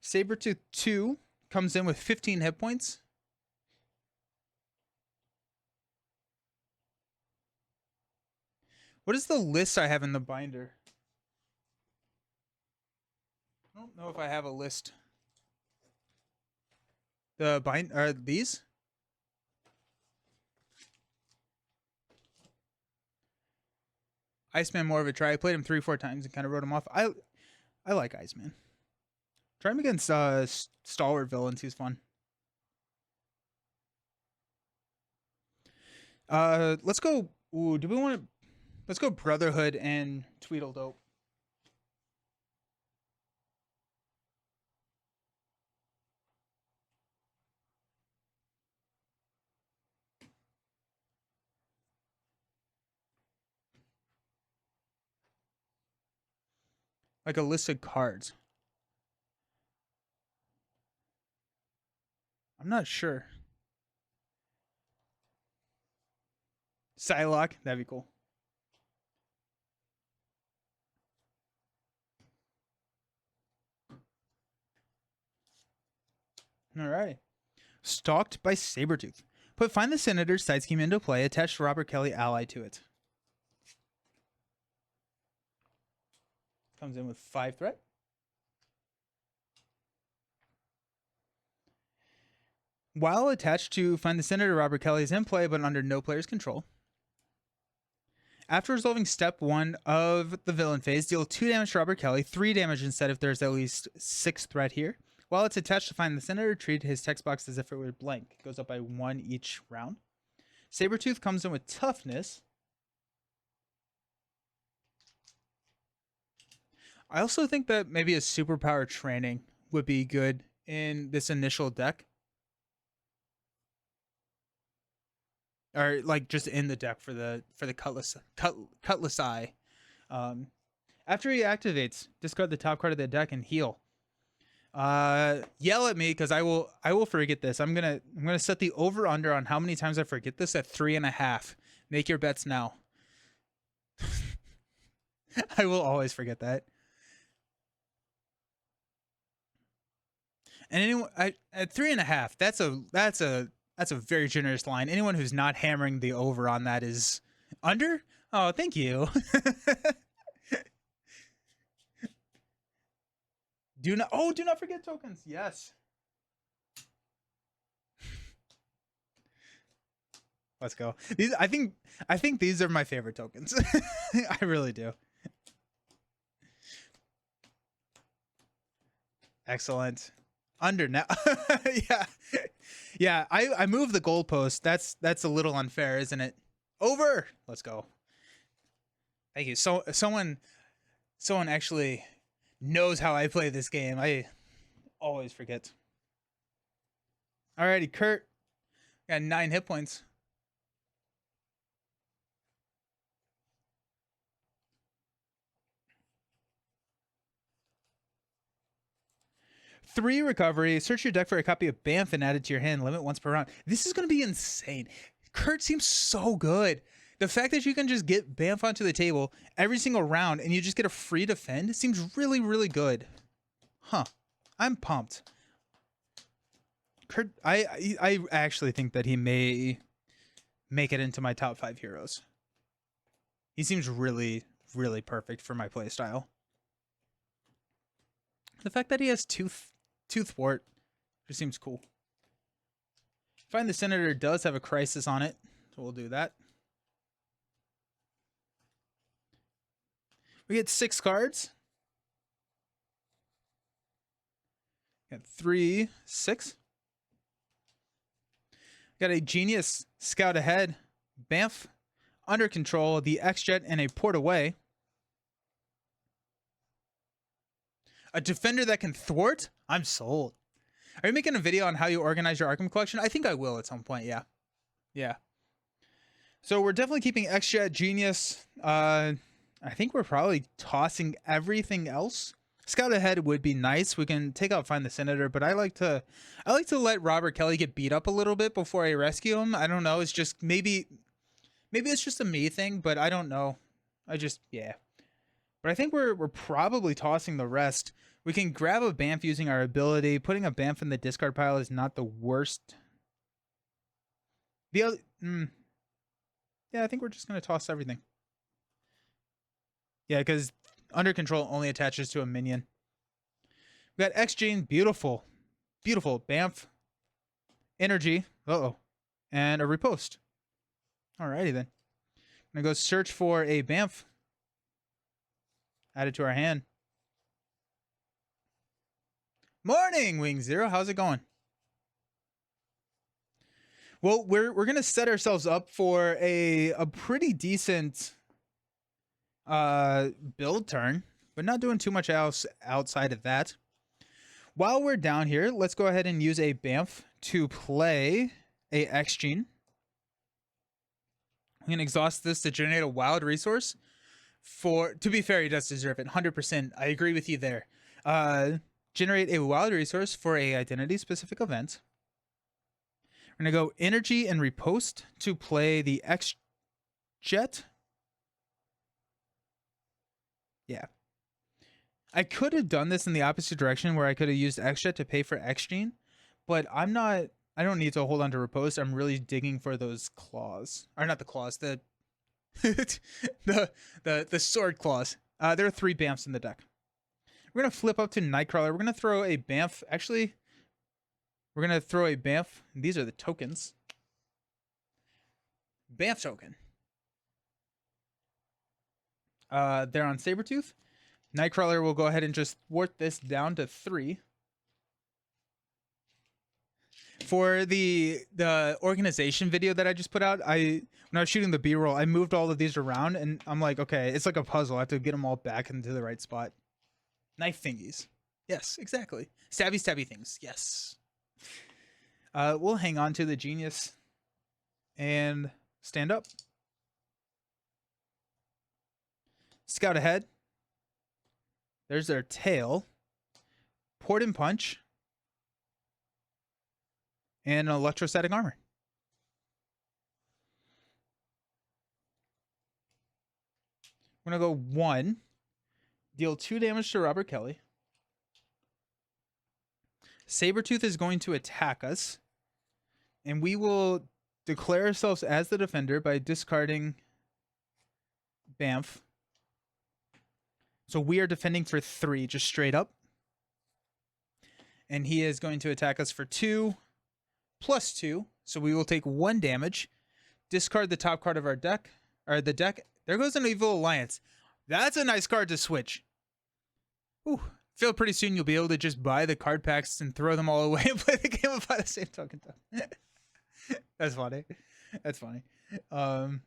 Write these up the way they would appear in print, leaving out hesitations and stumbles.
Sabertooth 2 comes in with 15 hit points. What is the list I have in the binder? I don't know if I have a list. The bind are these? Iceman more of a try. I played him 3-4 times and kind of wrote him off. I like Iceman. Try him against stalwart villains. He's fun. Let's go. Ooh, do we want to? Let's go Brotherhood and Tweedledope. Like a list of cards. I'm not sure. Psylocke, that'd be cool. All right. Stalked by Sabertooth. Put Find the Senator's side scheme into play. Attach Robert Kelly ally to it. Comes in with 5 threat. While attached to Find the Senator, Robert Kelly is in play, but under no player's control. After resolving step 1 of the villain phase, deal 2 damage to Robert Kelly, 3 damage instead if there's at least 6 threat here. While it's attached to Find the Senator, treat his text box as if it were blank. It goes up by 1 each round. Sabertooth comes in with toughness. I also think that maybe a superpower training would be good in this initial deck. Or like just in the deck for the cutlass eye. After he activates, discard the top card of the deck and heal. Yell at me because I will forget this. I'm gonna set the over under on how many times I forget this at 3.5. Make your bets now. I will always forget that. And anyone at 3.5, that's a very generous line. Anyone who's not hammering the over on that is under. Oh, thank you. Do not forget tokens. Yes. Let's go. I think these are my favorite tokens. I really do. Excellent. Under now. Yeah. I moved the goalpost. That's a little unfair, isn't it? Over. Let's go. Thank you. So someone actually knows how I play this game. I always forget. Alrighty, Kurt. Got 9 hit points. Three recovery. Search your deck for a copy of Banff and add it to your hand. Limit once per round. This is going to be insane. Kurt seems so good. The fact that you can just get Banff onto the table every single round and you just get a free defend seems really, really good. Huh. I'm pumped. Kurt, I actually think that he may make it into my top 5 heroes. He seems really, really perfect for my playstyle. The fact that he has two thwart just seems cool. Find the Senator does have a crisis on it, so we'll do that. We get 6 cards. Got 3, 6. Got a Genius, Scout Ahead, Banff, Under Control, the X-Jet, and a Port Away. A Defender that can thwart? I'm sold. Are you making a video on how you organize your Arkham collection? I think I will at some point, yeah. Yeah. So we're definitely keeping X-Jet, Genius. I think we're probably tossing everything else. Scout Ahead would be nice. We can take out Find the Senator, but I like to let Robert Kelly get beat up a little bit before I rescue him. I don't know. It's just maybe it's just a me thing, but I don't know. Yeah. But I think we're probably tossing the rest. We can grab a Bamf using our ability. Putting a Bamf in the discard pile is not the worst. The other, yeah, I think we're just gonna toss everything. Yeah, because under control only attaches to a minion. We got X Gene, beautiful, beautiful Bamf, energy, and a riposte. Alrighty then. I'm gonna go search for a Bamf. Add it to our hand. Morning, Wing Zero. How's it going? Well, we're gonna set ourselves up for a pretty decent build turn, but not doing too much else outside of that. While we're down here, let's go ahead and use a Bamf to play a X Gene. I'm gonna exhaust this to generate a wild resource. To be fair, he does deserve it. 100%. I agree with you there. Generate a wild resource for a identity specific event. We're gonna go energy and riposte to play the X Jet. Yeah. I could have done this in the opposite direction where I could have used X Jet to pay for X Gene, but I don't need to hold on to riposte. I'm really digging for those claws. Or not the claws, the the sword claws. There are 3 Bamfs in the deck. We're gonna flip up to Nightcrawler. We're gonna throw a Bamf. Actually, we're gonna throw a Bamf. These are the tokens. Bamf token. They're on Sabertooth. Nightcrawler will go ahead and just thwart this down to 3. For the organization video that I just put out, when I was shooting the B-roll, I moved all of these around, and I'm like, okay, it's like a puzzle. I have to get them all back into the right spot. Knife thingies. Yes, exactly. Stabby things. Yes. We'll hang on to the genius and stand up. Scout ahead. There's their tail. Port and punch. And an electrostatic armor. We're going to go 1. Deal 2 damage to Robert Kelly. Sabertooth is going to attack us. And we will declare ourselves as the defender by discarding Bamf. So we are defending for 3, just straight up. And he is going to attack us for 2 plus 2. So we will take 1 damage. Discard the top card of our deck. Or the deck. There goes an Evil Alliance. That's a nice card to switch. Ooh. Feel pretty soon you'll be able to just buy the card packs and throw them all away and play the game by the same token. That's funny. That's funny. And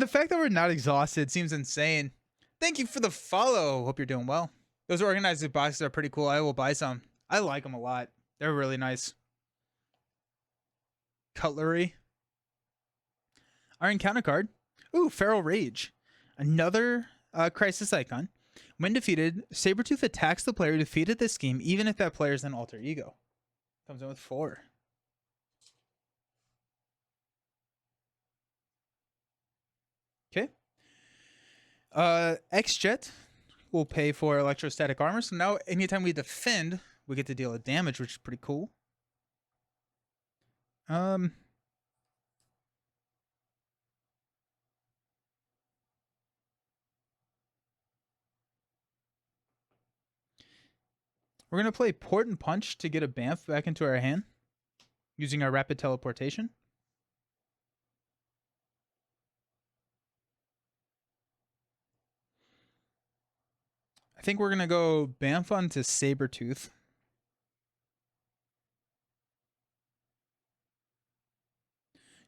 the fact that we're not exhausted seems insane. Thank you for the follow. Hope you're doing well. Those organized boxes are pretty cool. I will buy some. I like them a lot. They're really nice. Cutlery. Our encounter card. Ooh, Feral Rage. Another Crisis icon. When defeated, Sabertooth attacks the player defeated this game, even if that player is an alter ego. Comes in with 4. Okay. X-Jet will pay for electrostatic armor. So now anytime we defend, we get to deal a damage, which is pretty cool. We're going to play Port and Punch to get a Bamf back into our hand using our rapid teleportation. I think we're going to go Bamf onto Sabertooth.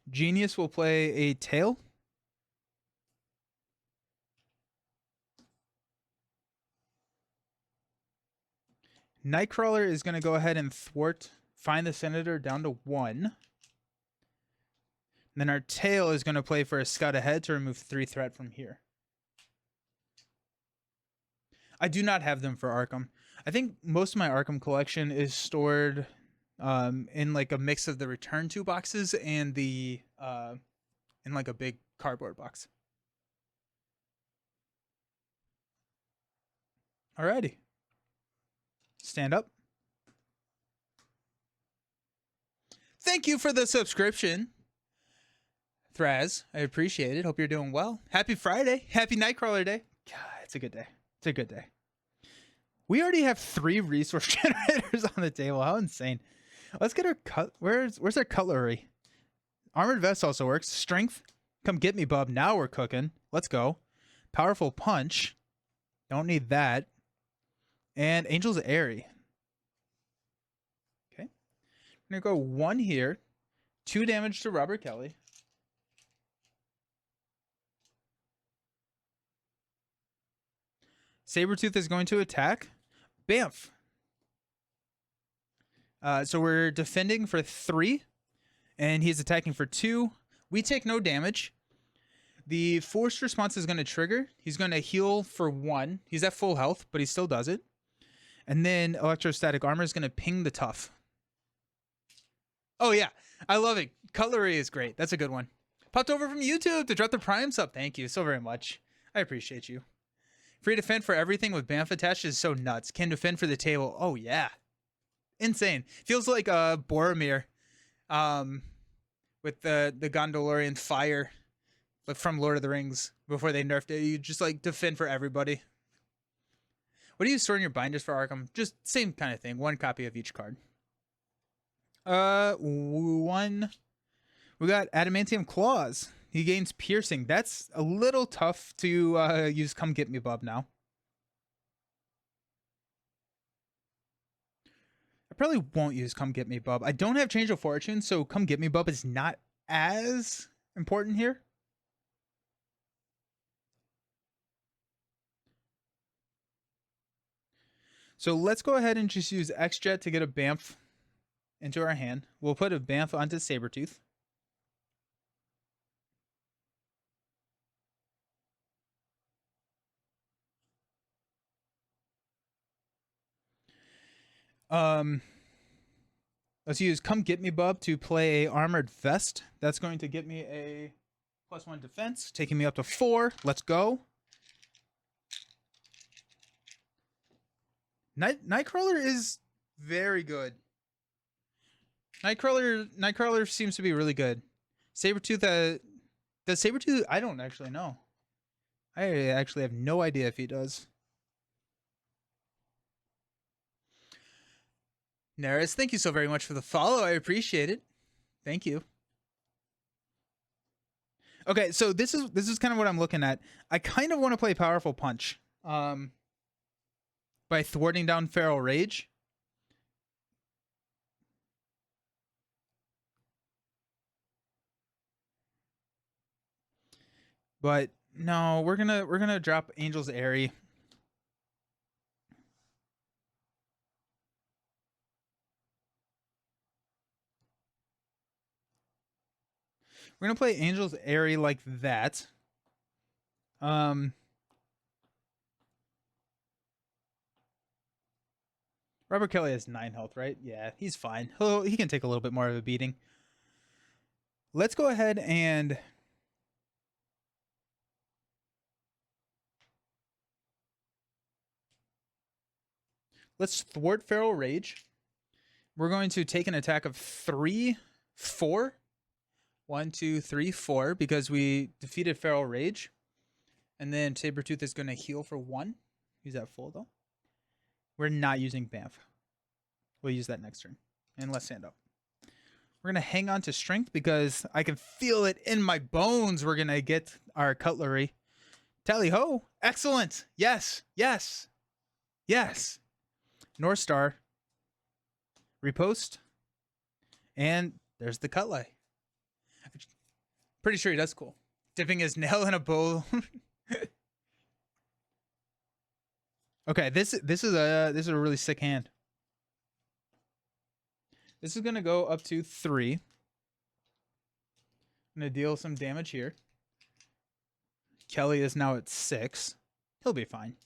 Genius will play a Tail. Nightcrawler is going to go ahead and find the Senator down to 1. And then our Tail is going to play for a Scout ahead to remove 3 threat from here. I do not have them for Arkham. I think most of my Arkham collection is stored in like a mix of the Return to boxes and the in like a big cardboard box. Alrighty. Stand up. Thank you for the subscription, Thraz. I appreciate it. Hope you're doing well. Happy Friday. Happy Nightcrawler Day. God, it's a good day. It's a good day. We already have 3 resource generators on the table. How insane. Let's get our cut. Where's our cutlery? Armored vest also works. Strength. Come get me, bub. Now we're cooking. Let's go. Powerful punch. Don't need that. And Angel's Airy. Okay. I'm going to go 1 here. 2 damage to Robert Kelly. Sabertooth is going to attack. Bamf. So we're defending for 3. And he's attacking for 2. We take no damage. The forced response is going to trigger. He's going to heal for 1. He's at full health, but he still does it. And then electrostatic armor is going to ping the tough. Oh, yeah. I love it. Cutlery is great. That's a good one. Popped over from YouTube to drop the prime sub. Thank you so very much. I appreciate you. Free defend for everything with Bamf attached is so nuts. Can defend for the table. Oh, yeah. Insane. Feels like Boromir with the Gondorian fire, but from Lord of the Rings before they nerfed it. You just like defend for everybody. What do you store in your binders for Arkham? Just same kind of thing. 1 copy of each card. 1. We got Adamantium Claws. He gains piercing. That's a little tough to use Come Get Me Bub now. I probably won't use Come Get Me Bub. I don't have Change of Fortune, so Come Get Me Bub is not as important here. So let's go ahead and just use X-Jet to get a Bamf into our hand. We'll put a Bamf onto Sabertooth. Let's use Come Get Me Bub to play a Armored Vest. That's going to get me a +1 defense, taking me up to 4. Let's go. Nightcrawler is very good. Nightcrawler seems to be really good. Sabertooth, does Sabertooth? I don't actually know. I actually have no idea if he does. Neris, thank you so very much for the follow. I appreciate it. Thank you. Okay, so this is kind of what I'm looking at. I kind of want to play Powerful Punch. By thwarting down Feral Rage. But no, we're gonna drop Angel's Airy. We're gonna play Angel's Airy like that. Robert Kelly has 9 health, right? Yeah, he's fine. He can take a little bit more of a beating. Let's go ahead and let's thwart Feral Rage. We're going to take an attack of 3, 4. 1, 2, 3, 4, because we defeated Feral Rage. And then Sabertooth is going to heal for 1. He's at full, though. We're not using Bamf. We'll use that next turn. And let's stand up. We're going to hang on to Strength because I can feel it in my bones. We're going to get our cutlery. Tally ho. Excellent. Yes. Yes. Yes. North Star. Repost. And there's the cutlery. Pretty sure he does cool. Dipping his nail in a bowl. Okay, this is a really sick hand. This is gonna go up to 3. I'm gonna deal some damage here. Kelly is now at 6. He'll be fine.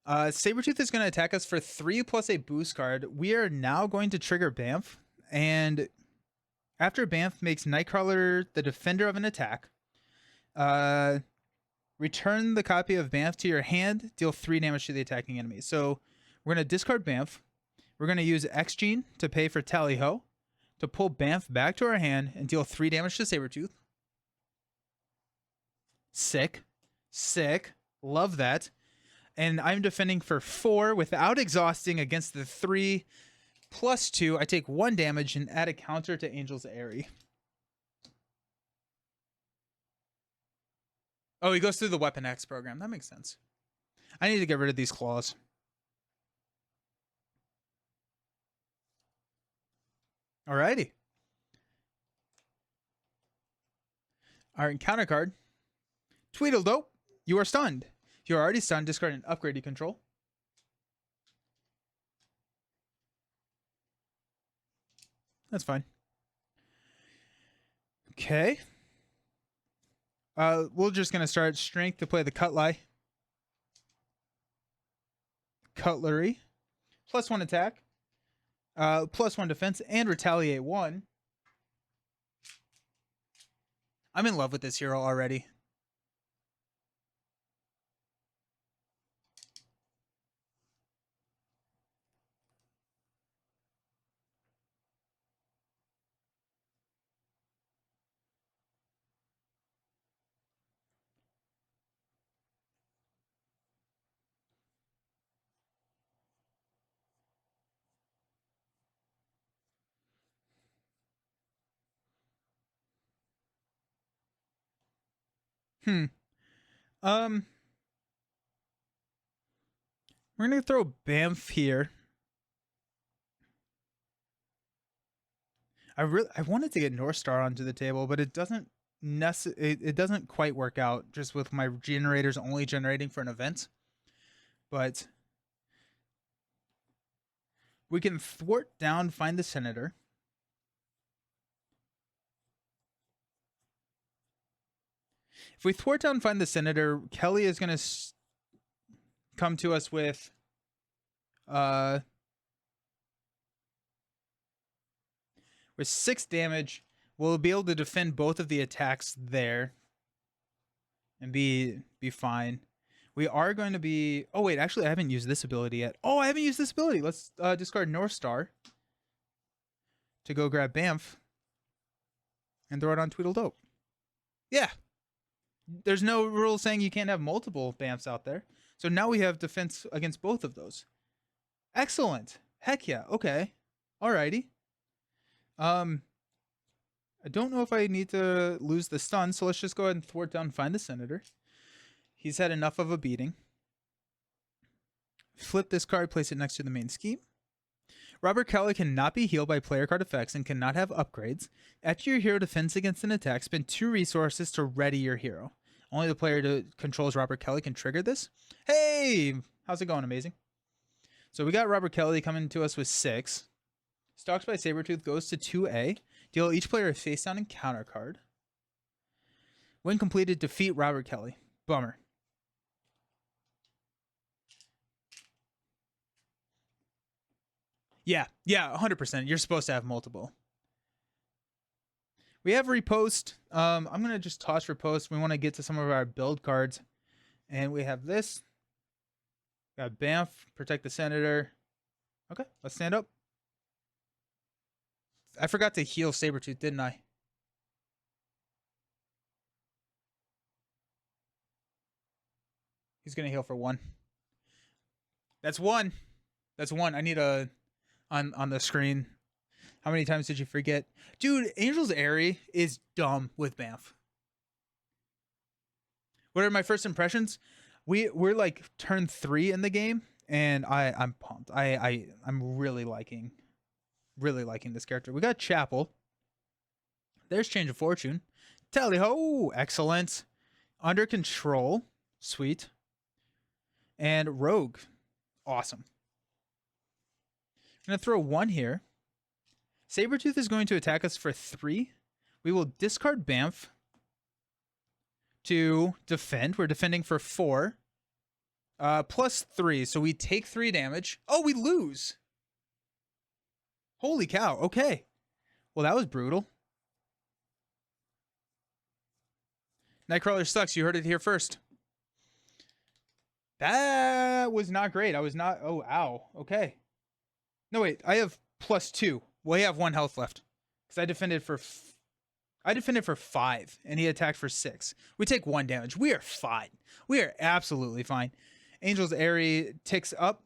Sabertooth is going to attack us for 3 plus a boost card. We are now going to trigger Bamf, and after Bamf makes Nightcrawler the defender of an attack, we're Return the copy of Bamf to your hand. Deal 3 damage to the attacking enemy. So we're going to discard Bamf. We're going to use X-Gene to pay for Tally-Ho to pull Bamf back to our hand and deal 3 damage to Sabertooth. Sick. Sick. Love that. And I'm defending for 4 without exhausting against the 3 plus 2. I take 1 damage and add a counter to Angel's Airy. Oh, he goes through the Weapon X program. That makes sense. I need to get rid of these claws. Alrighty. Our encounter card. Tweedledope. You are stunned. If you are already stunned, discard an upgrade you control. That's fine. Okay. We're just going to start Strength to play the Cutlass. Cutlery. +1 attack. +1 defense. And retaliate 1. I'm in love with this hero already. We're gonna throw Bamf here. I wanted to get North Star onto the table, but it doesn't it doesn't quite work out just with my generators only generating for an event. But we can thwart down, find the Senator. If we thwart down, find the Senator, Kelly is going to come to us with with 6 damage. We'll be able to defend both of the attacks there and be fine. We are going to be... Oh, wait, actually, I haven't used this ability yet. Oh, I haven't used this ability. Let's discard North Star to go grab Bamf and throw it on Tweedledope. Yeah. There's no rule saying you can't have multiple Bamfs out there. So now we have defense against both of those. Excellent. Heck yeah. Okay. Alrighty. I don't know if I need to lose the stun, so let's just go ahead and thwart down and find the Senator. He's had enough of a beating. Flip this card, place it next to the main scheme. Robert Kelly cannot be healed by player card effects and cannot have upgrades. After your hero defends against an attack, spend 2 resources to ready your hero. Only the player that controls Robert Kelly can trigger this. Hey! How's it going? Amazing. So we got Robert Kelly coming to us with 6. Stalks by Sabertooth goes to 2A. Deal each player a face down encounter card. When completed, defeat Robert Kelly. Bummer. Yeah, 100%. You're supposed to have multiple. We have Repost. I'm going to just toss Repost. We want to get to some of our build cards. And we have this. Got Bamf, Protect the Senator. Okay, let's stand up. I forgot to heal Sabertooth, didn't I? He's going to heal for 1. That's 1. That's 1. I need a... On the screen. How many times did you forget? Dude, Angel's Airy is dumb with Bamf. What are my first impressions? We're like turn 3 in the game, and I'm pumped. I'm really liking this character. We got Chapel. There's Change of Fortune. Tally-Ho, excellent. Under Control, sweet. And Rogue, awesome. I'm going to throw 1 here. Sabertooth is going to attack us for 3. We will discard Bamf to defend. We're defending for 4. Plus 3. So we take 3 damage. Oh, we lose. Holy cow. Okay. Well, that was brutal. Nightcrawler sucks. You heard it here first. That was not great. I was not. Oh, ow. Okay. No, wait. I have +2. Well, I have 1 health left because I defended for 5, and he attacked for 6. We take 1 damage. We are fine. We are absolutely fine. Angel's Airy ticks up.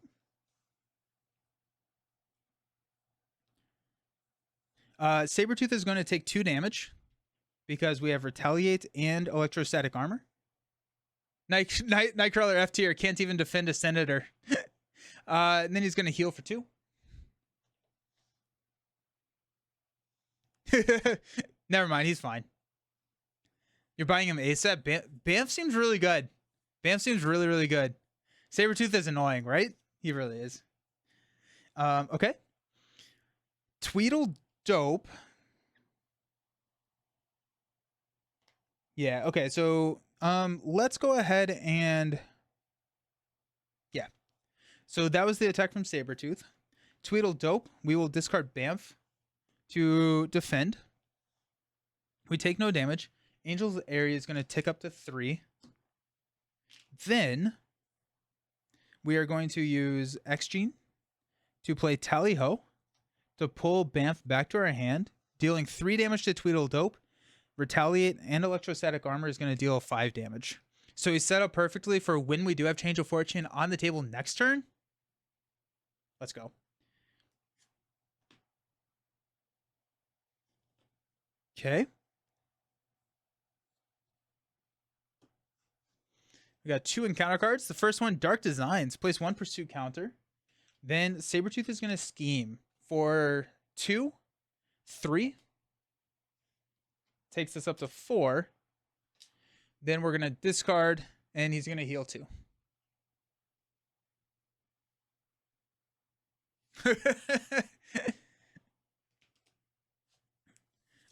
Sabertooth is going to take 2 damage because we have Retaliate and Electrostatic Armor. Nightcrawler F tier can't even defend a senator. And then he's going to heal for 2. Never mind, he's fine. You're buying him ASAP? Bamf seems really good. Bamf seems really, really good. Sabertooth is annoying, right? He really is. Okay. Tweedle Dope. Yeah, okay, so let's go ahead and yeah. So that was the attack from Sabertooth. Tweedle Dope, we will discard Bamf to defend. We take no damage. Angel's Area is going to tick up to 3. Then we are going to use X-Gene to play Tally Ho to pull Bamf back to our hand, dealing 3 damage to Tweedle Dope. Retaliate and Electrostatic Armor is going to deal 5 damage. So he's set up perfectly for when we do have Change of Fortune on the table next turn. Let's go. Okay. We got 2 encounter cards. The first one, Dark Designs. Place 1 pursuit counter. Then Sabertooth is going to scheme for 2, 3. Takes us up to 4. Then we're going to discard, and he's going to heal 2.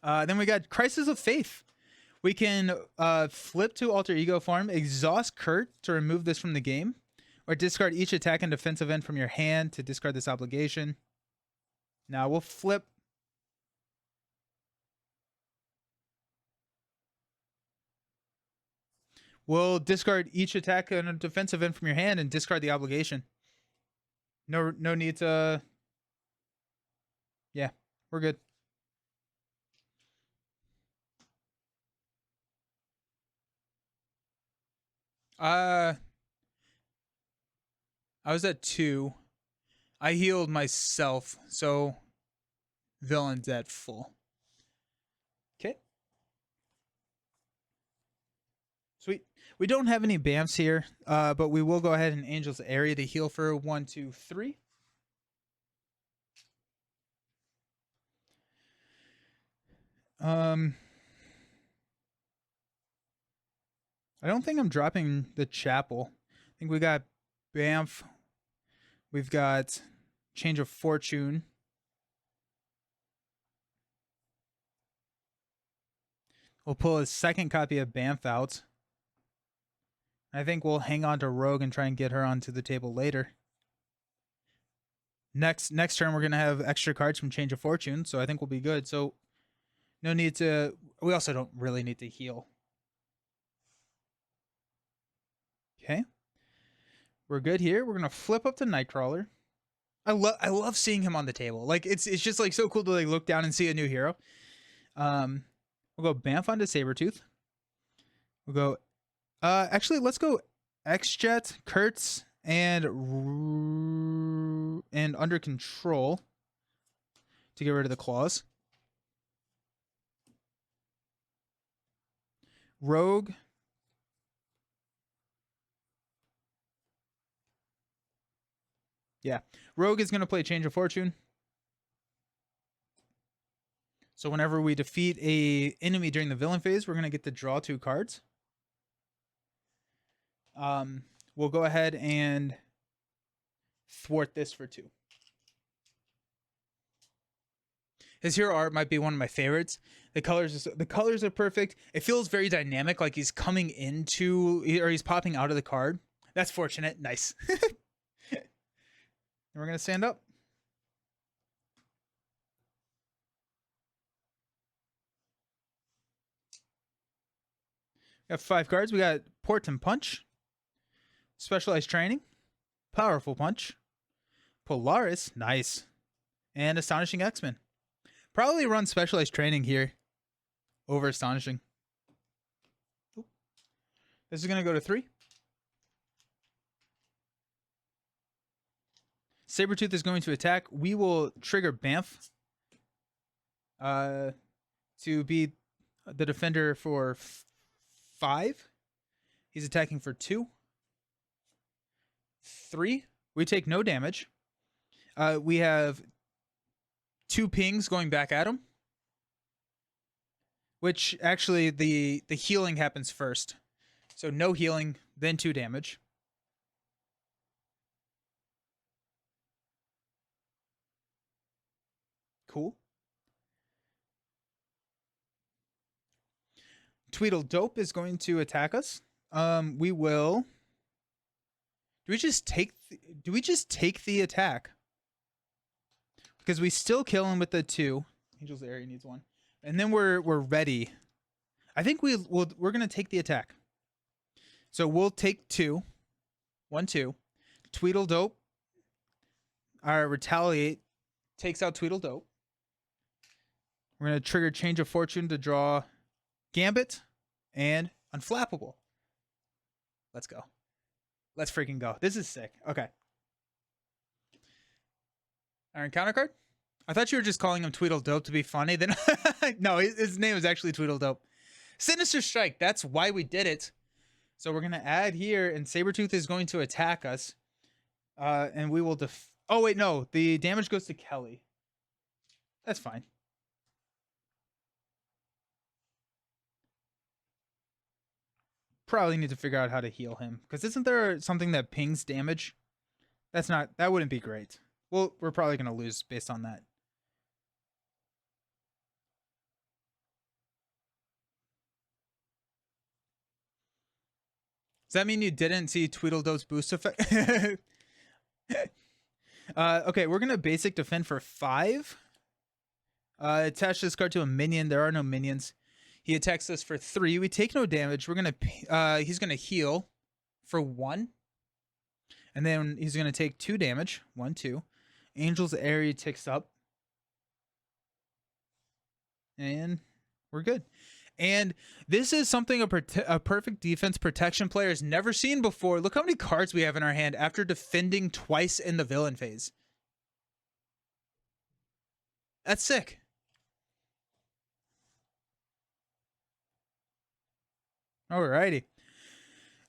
Then we got Crisis of Faith. We can flip to Alter Ego form, exhaust Kurt to remove this from the game, or discard each attack and defense event from your hand to discard this obligation. Now we'll flip. We'll discard each attack and a defense event from your hand and discard the obligation. No need to. Yeah, we're good. I was at 2. I healed myself, so villain's at full. Okay. Sweet. We don't have any Bamfs here, but we will go ahead and Angel's Area to heal for 1, 2, 3. I don't think I'm dropping the Chapel. I think we got Bamf. We've got Change of Fortune. We'll pull a second copy of Bamf out. I think we'll hang on to Rogue and try and get her onto the table later. Next turn, we're going to have extra cards from Change of Fortune, so I think we'll be good. So no need to... We also don't really need to heal. Okay. We're good here. We're going to flip up to Nightcrawler. I love seeing him on the table. Like, it's just, like, so cool to, like, look down and see a new hero. We'll go Bamf onto Sabertooth. We'll go... actually, let's go X-Jet, Kurtz, and Under Control to get rid of the claws. Rogue. Yeah. Rogue is going to play Change of Fortune. So whenever we defeat a enemy during the villain phase, we're going to get to draw 2 cards. We'll go ahead and thwart this for 2. His hero art might be one of my favorites. The colors are perfect. It feels very dynamic, like he's coming into, or he's popping out of the card. That's fortunate. Nice. And we're going to stand up. We got 5 cards. We got Port and Punch, Specialized Training, Powerful Punch, Polaris, nice, and Astonishing X-Men. Probably run Specialized Training here over Astonishing. Oop. This is going to go to 3. Sabertooth is going to attack. We will trigger Bamf to be the defender for 5. He's attacking for 2. 3. We take no damage. We have 2 pings going back at him. Which actually the healing happens first. So no healing, then 2 damage. Cool. Tweedledope is going to attack us. We will. Do we just take the attack? Because we still kill him with the 2. Angel's area needs 1, and then we're ready. I think we're gonna take the attack. So we'll take 2. 1, 2. Tweedledope. Our retaliate takes out Tweedledope. We're gonna trigger Change of Fortune to draw Gambit and Unflappable. Let's go. Let's freaking go. This is sick. Okay. Our encounter card? I thought you were just calling him Tweedledope to be funny. Then no, his name is actually Tweedledope. Sinister Strike. That's why we did it. So we're going to add here, and Sabertooth is going to attack us. And we will oh, wait, no. The damage goes to Kelly. That's fine. Probably need to figure out how to heal him, because isn't there something that pings damage? That wouldn't be great. Well, we're probably going to lose based on that. Does that mean you didn't see Tweedledope's boost effect? Okay, we're going to basic defend for 5. Attach this card to a minion. There are no minions. He attacks us for 3. We take no damage. We're gonna he's gonna heal for 1. And then he's gonna take 2 damage. 1, 2. Angel's area ticks up. And we're good. And this is something a perfect defense protection player has never seen before. Look how many cards we have in our hand after defending twice in the villain phase. That's sick. Alrighty.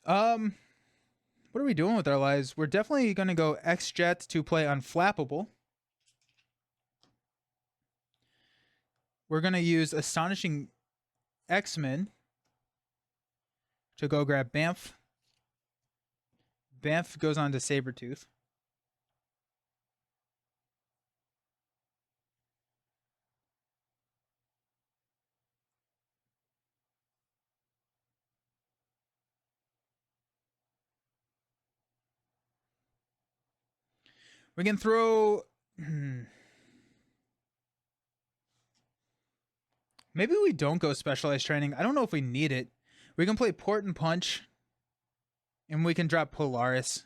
What are we doing with our lives? We're definitely going to go X-Jet to play Unflappable. We're going to use Astonishing X-Men to go grab Bamf. Bamf goes on to Sabertooth. We can throw... Maybe we don't go Specialized Training. I don't know if we need it. We can play Port and Punch. And we can drop Polaris.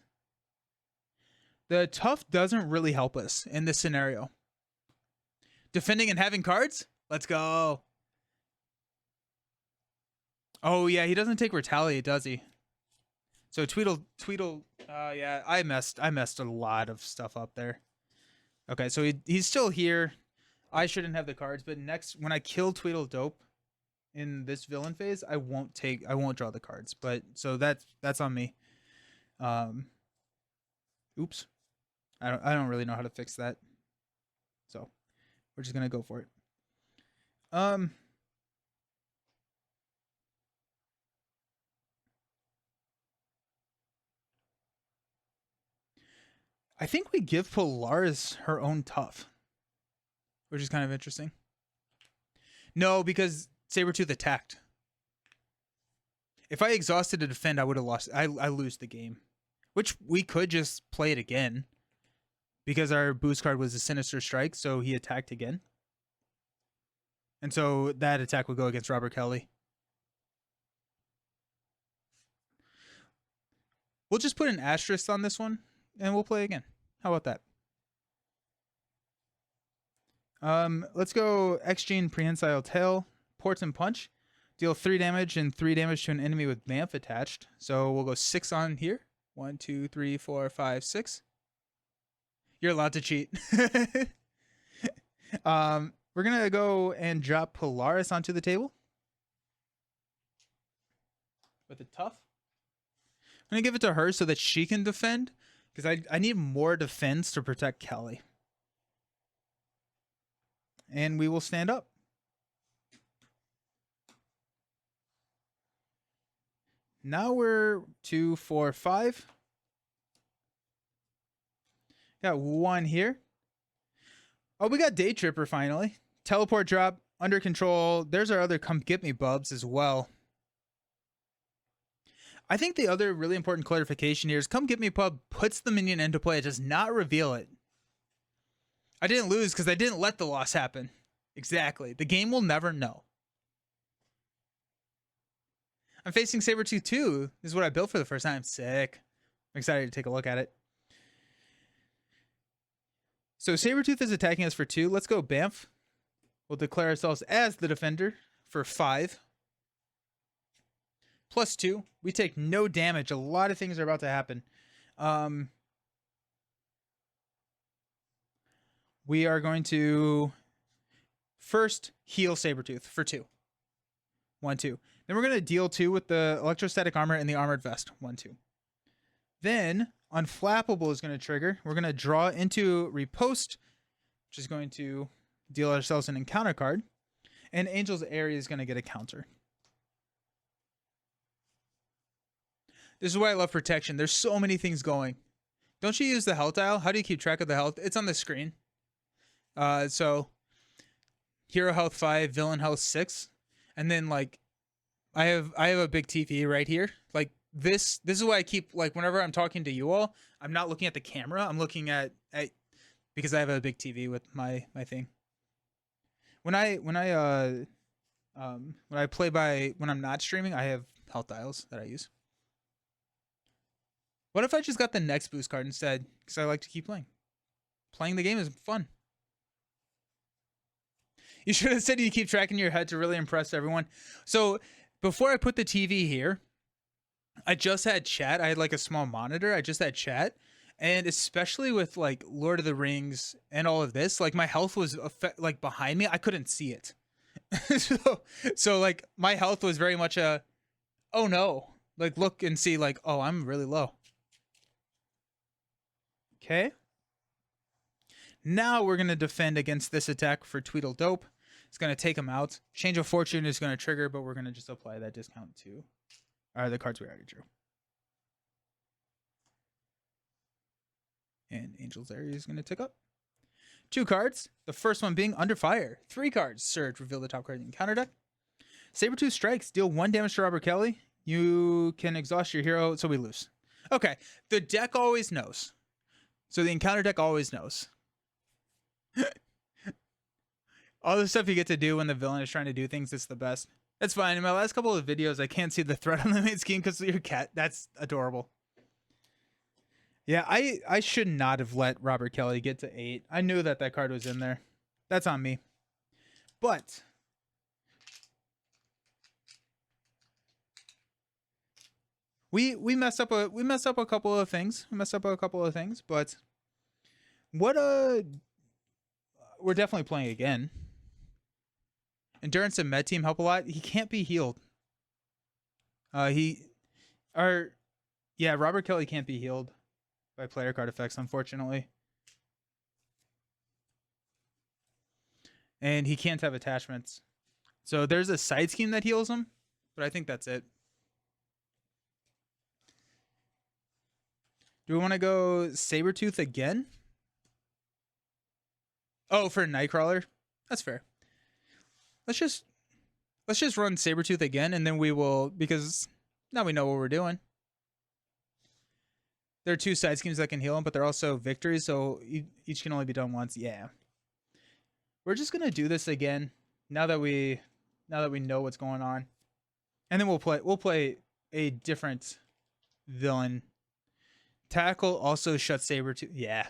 The Tough doesn't really help us in this scenario. Defending and having cards? Let's go. Oh, yeah. He doesn't take Retaliate, does he? So Tweedle, yeah, I messed a lot of stuff up there. Okay, so he's still here. I shouldn't have the cards, but next when I kill Tweedledope in this villain phase, I won't draw the cards. But so that's on me. Oops. I don't really know how to fix that. So we're just gonna go for it. I think we give Polaris her own Tough, which is kind of interesting. No, because Sabertooth attacked. If I exhausted to defend, I would have lost. I lose the game, which we could just play it again because our boost card was a Sinister Strike, so he attacked again. And so that attack would go against Robert Kelly. We'll just put an asterisk on this one, and we'll play again. How about that? Let's go X-Gene Prehensile Tail, Port and Punch. Deal 3 damage and 3 damage to an enemy with Bamf attached. So we'll go 6 on here. 1, 2, 3, 4, 5, 6. You're allowed to cheat. We're going to go and drop Polaris onto the table. With a tough. I'm going to give it to her so that she can defend. Because I need more defense to protect Kelly. And we will stand up. Now we're 2, 4, 5. Got 1 here. Oh, we got Day Tripper finally. Teleport drop, under control. There's our other Come Get Me Bubs as well. I think the other really important clarification here is Come Get Me Pub puts the minion into play. It does not reveal it. I didn't lose because I didn't let the loss happen. Exactly. The game will never know. I'm facing Sabertooth 2. This is what I built for the first time. Sick. I'm excited to take a look at it. So Sabertooth is attacking us for 2. Let's go Bamf. We'll declare ourselves as the defender for 5. Plus 2. We take no damage. A lot of things are about to happen. We are going to first heal Sabertooth for 2. 1, 2. Then we're going to deal 2 with the electrostatic armor and the armored vest. 1, 2. Then Unflappable is going to trigger. We're going to draw into Riposte, which is going to deal ourselves an encounter card. And Angel's Area is going to get a counter. This is why I love protection. There's so many things going. Don't you use the health dial? How do you keep track of the health? It's on the screen. So hero health 5, villain health 6. And then like I have a big TV right here. Like this is why I keep, like, whenever I'm talking to you all, I'm not looking at the camera. I'm looking at because I have a big TV with my thing. When I play when I'm not streaming, I have health dials that I use. What if I just got the next boost card instead? Because I like to keep playing. Playing the game is fun. You should have said you keep tracking your head to really impress everyone. So before I put the TV here, I just had chat. I had like a small monitor. I just had chat. And especially with like Lord of the Rings and all of this, like my health was like behind me. I couldn't see it. so like my health was very much a, oh no, like look and see like, oh, I'm really low. Okay. Now we're going to defend against this attack for Tweedledope. It's going to take him out. Change of Fortune is going to trigger, but we're going to just apply that discount to the cards we already drew. And Angel's Area is going to tick up. 2 cards. The first one being Under Fire. 3 cards. Surge. Reveal the top card in counter deck. Sabertooth strikes. Deal 1 damage to Robert Kelly. You can exhaust your hero, so we lose. Okay. The deck always knows. So the encounter deck always knows. All the stuff you get to do when the villain is trying to do things, it's the best. That's fine. In my last couple of videos, I can't see the threat on the main screen because of your cat. That's adorable. Yeah, I should not have let Robert Kelly get to 8. I knew that card was in there. That's on me. But we messed up a couple of things. But what we're definitely playing again. Endurance and Med Team help a lot. He can't be healed. Robert Kelly can't be healed by player card effects, unfortunately. And he can't have attachments. So there's a side scheme that heals him, but I think that's it. Do we want to go Sabertooth again? Oh, for Nightcrawler? That's fair. Let's just run Sabertooth again, and then we will, because now we know what we're doing. There are 2 side schemes that can heal him, but they're also victories, so each can only be done once. Yeah. We're just gonna do this again now that we know what's going on. And then we'll play a different villain Tackle also shuts Sabertooth. Yeah.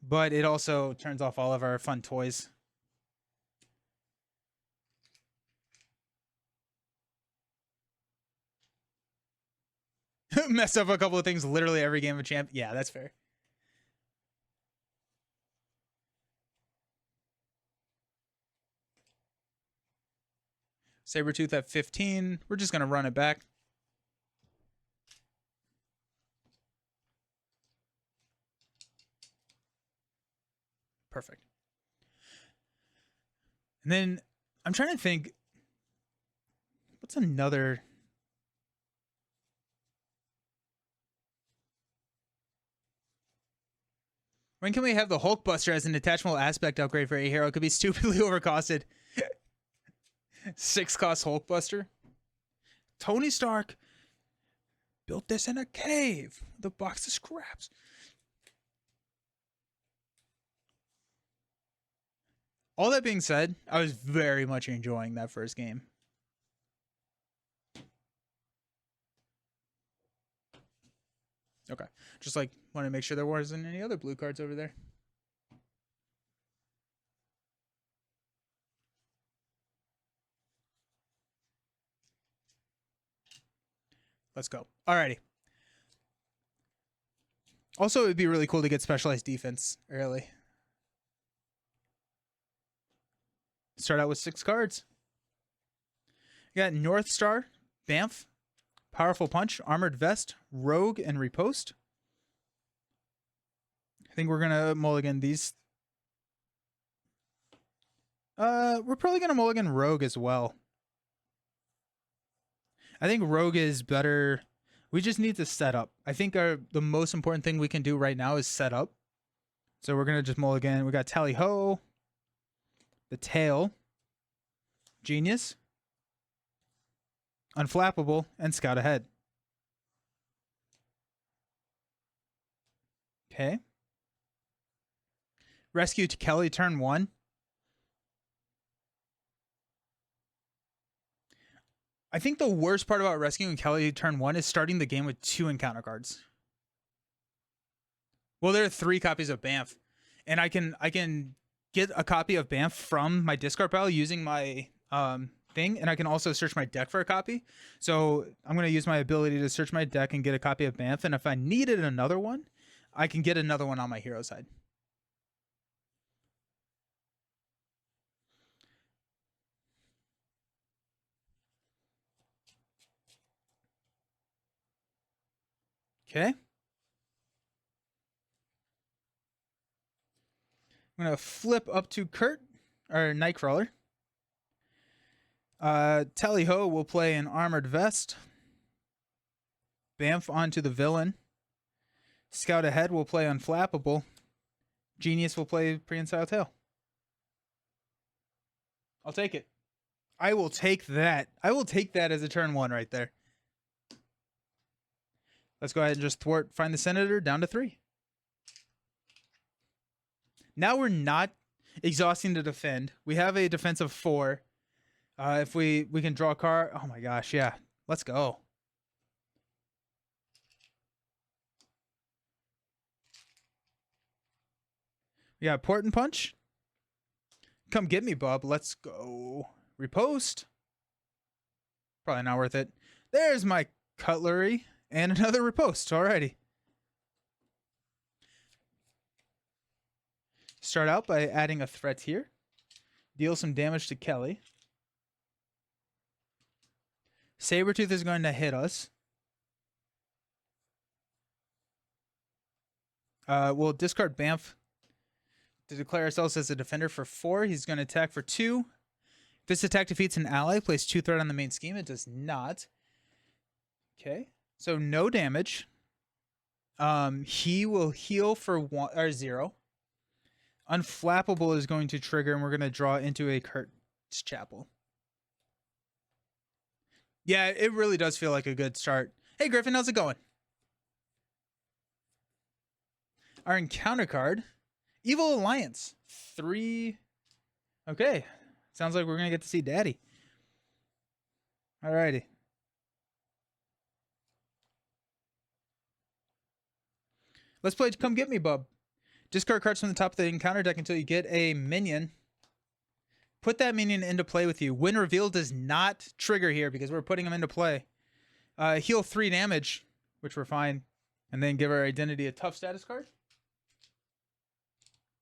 But it also turns off all of our fun toys. Messed up a couple of things literally every game of champ. Yeah, that's fair. Sabertooth at 15. We're just going to run it back. Perfect. And then I'm trying to think, what's another... When can we have the Hulkbuster as an attachable aspect upgrade for a hero? It could be stupidly overcosted. 6 cost Hulkbuster. Tony Stark built this in a cave. The box of scraps. All that being said, I was very much enjoying that first game. Okay. Just like want to make sure there wasn't any other blue cards over there. Let's go. Alrighty. Also, it would be really cool to get specialized defense early. Start out with 6 cards. You got North Star, Bamf, Powerful Punch, Armored Vest, Rogue, and Riposte. I think we're going to mulligan these. We're probably going to mulligan Rogue as well. I think Rogue is better. We just need to set up. I think the most important thing we can do right now is set up. So we're going to just mulligan. We got Tally Ho, the Tail, Genius, Unflappable, and Scout Ahead. Okay. Rescue to Kelly, turn 1. I think the worst part about rescuing Kelly turn 1 is starting the game with 2 encounter cards. Well, there are 3 copies of Bamf, and I can get a copy of Bamf from my discard pile using my thing, and I can also search my deck for a copy. So I'm going to use my ability to search my deck and get a copy of Bamf, and if I needed another one, I can get another one on my hero side. Okay. I'm going to flip up to Kurt, or Nightcrawler. Tally Ho will play an Armored Vest. Bamf onto the villain. Scout Ahead will play Unflappable. Genius will play Prehensile Tail. I'll take it. I will take that. I will take that as a turn 1 right there. Let's go ahead and just thwart Find the Senator down to 3. Now we're not exhausting to defend. We have a defense of 4. If we can draw a card. Oh my gosh, yeah. Let's go. We got Port and Punch. Come get me, bub. Let's go. Riposte. Probably not worth it. There's my cutlery and another riposte. Alrighty. Start out by adding a threat here. Deal some damage to Kelly. Sabertooth is going to hit us. We'll discard Bamf to declare ourselves as a defender for 4. He's going to attack for 2. If this attack defeats an ally, place 2 threat on the main scheme. It does not. Okay. So no damage. He will heal for 1 or 0. Unflappable is going to trigger, and we're going to draw into a Kurt's Chapel. Yeah, it really does feel like a good start. Hey, Griffin, how's it going? Our encounter card, Evil Alliance. 3. Okay. Sounds like we're going to get to see Daddy. Alrighty. Let's play Come Get Me, bub. Discard cards from the top of the encounter deck until you get a minion. Put that minion into play with you. When revealed does not trigger here because we're putting him into play. Heal 3 damage, which we're fine. And then give our identity a tough status card.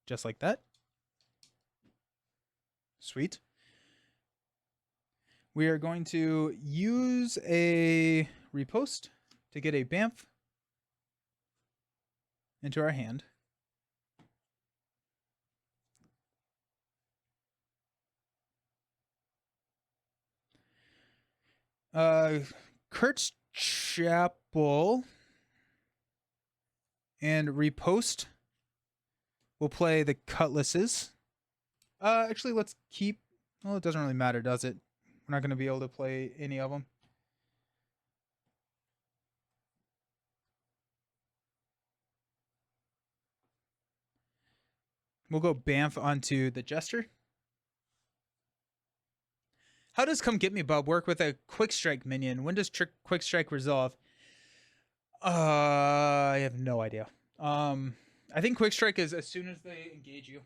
Just like that. Sweet. We are going to use a repost to get a Bamf into our hand. Kurt's Chapel and repost. We'll play the Cutlasses. Actually, let's keep... Well, it doesn't really matter, does it? We're not going to be able to play any of them. We'll go Bamf onto the Jester. How does Come Get Me, bub work with a Quick Strike minion? When does Quick Strike resolve? I have no idea. I think Quick Strike is as soon as they engage you.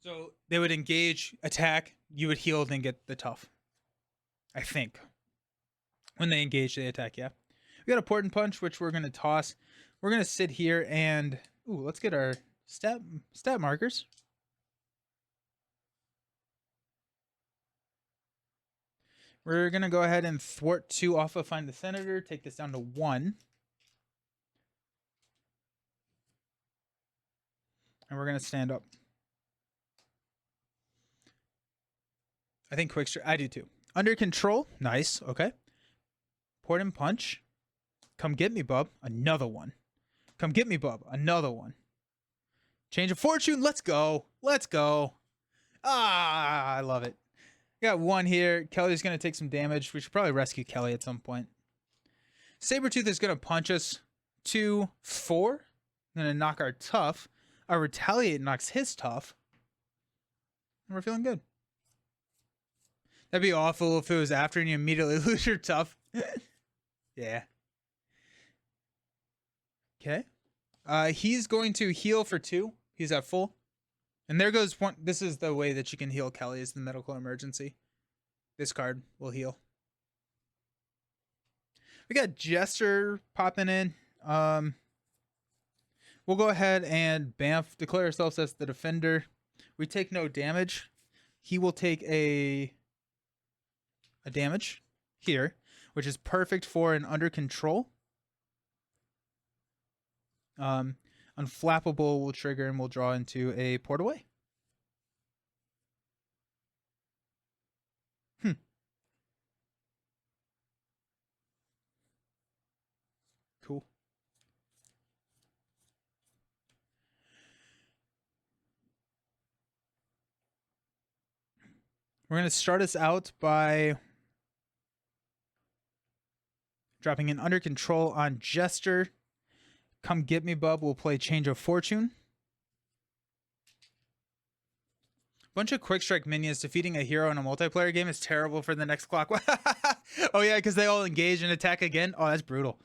So they would engage, attack, you would heal, then get the tough. I think. When they engage, they attack, yeah. We got a Port and Punch, which we're going to toss. We're going to sit here and... Ooh, let's get our stat markers. We're going to go ahead and thwart 2 off of Find the Senator. Take this down to 1. And we're going to stand up. I think Quick Strike. I do too. Under Control. Nice. Okay. Port and Punch. Come Get Me, bub. Another one. Come Get Me, bub. Another one. Change of Fortune. Let's go. Let's go. Ah, I love it. Got 1 here. Kelly's going to take some damage. We should probably rescue Kelly at some point. Sabertooth is going to punch us. 2, 4. Going to knock our tough. Our Retaliate knocks his tough. And we're feeling good. That'd be awful if it was after and you immediately lose your tough. Yeah. Okay. He's going to heal for 2. He's at full. And there goes one. This is the way that you can heal Kelly, is the medical emergency. This card will heal. We got Jester popping in. We'll go ahead and Bamf, declare ourselves as the defender. We take no damage. He will take a damage here, which is perfect for an Under Control. Unflappable will trigger and we'll draw into a Port Away. Cool. We're going to start us out by dropping an Under Control on Jester. Come Get Me, bub. We'll play Change of Fortune. Bunch of Quick Strike minions defeating a hero in a multiplayer game is terrible for the next clock. Oh, yeah, because they all engage and attack again. Oh, that's brutal.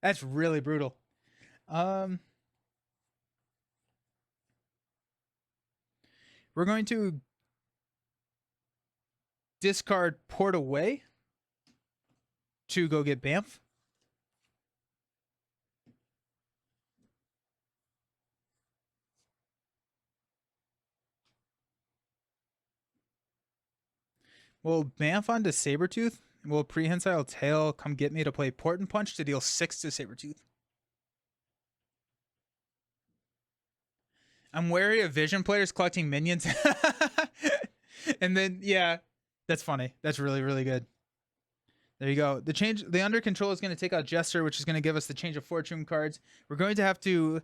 That's really brutal. We're going to discard Port Away to go get Bamf. We'll Bamf onto Sabertooth. And we'll Prehensile Tail Come Get Me to play Port and Punch to deal 6 to Sabertooth. I'm wary of Vision players collecting minions. And then, yeah, that's funny. That's really, really good. There you go. The Under Control is going to take out Jester, which is going to give us the Change of Fortune cards. We're going to have to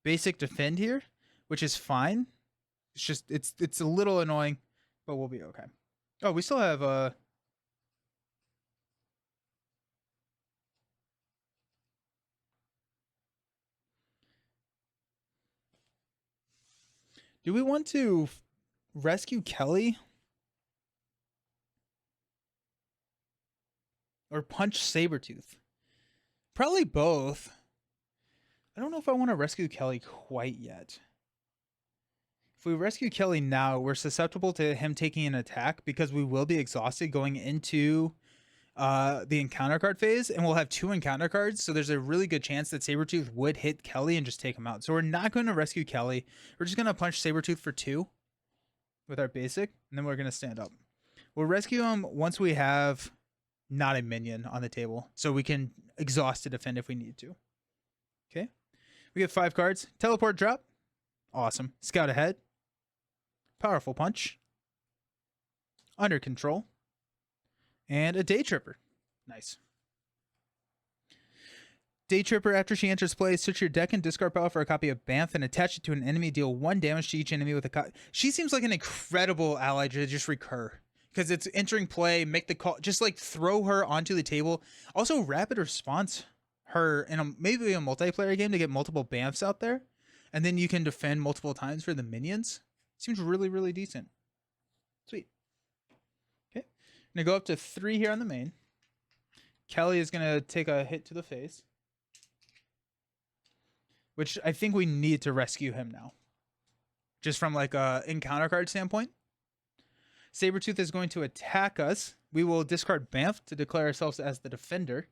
basic defend here, which is fine. It's just, it's a little annoying, but we'll be okay. Oh, we still have do we want to rescue Kelly? or punch Sabertooth? Probably both. I don't know if I want to rescue Kelly quite yet. If we rescue Kelly now, we're susceptible to him taking an attack because we will be exhausted going into the encounter card phase, and we'll have 2 encounter cards, so there's a really good chance that Sabertooth would hit Kelly and just take him out. So we're not going to rescue Kelly. We're just going to punch Sabertooth for 2 with our basic, and then we're going to stand up. We'll rescue him once we have not a minion on the table, so we can exhaust to defend if we need to. Okay. We get 5 cards. Teleport drop. Awesome. Scout ahead. Powerful punch. Under control. And a Day Tripper. Nice. Day Tripper, after she enters play, switch your deck and discard power for a copy of Banff and attach it to an enemy. Deal 1 damage to each enemy with a copy. She seems like an incredible ally to just recur. Because it's entering play, make the call, just like throw her onto the table. Also, rapid response her in maybe a multiplayer game to get multiple Banffs out there. And then you can defend multiple times for the minions. Seems really, really decent. Sweet. Okay. I'm going to go up to 3 here on the main. Kelly is going to take a hit to the face. Which I think we need to rescue him now. Just from like a encounter card standpoint. Sabertooth is going to attack us. We will discard Banff to declare ourselves as the defender.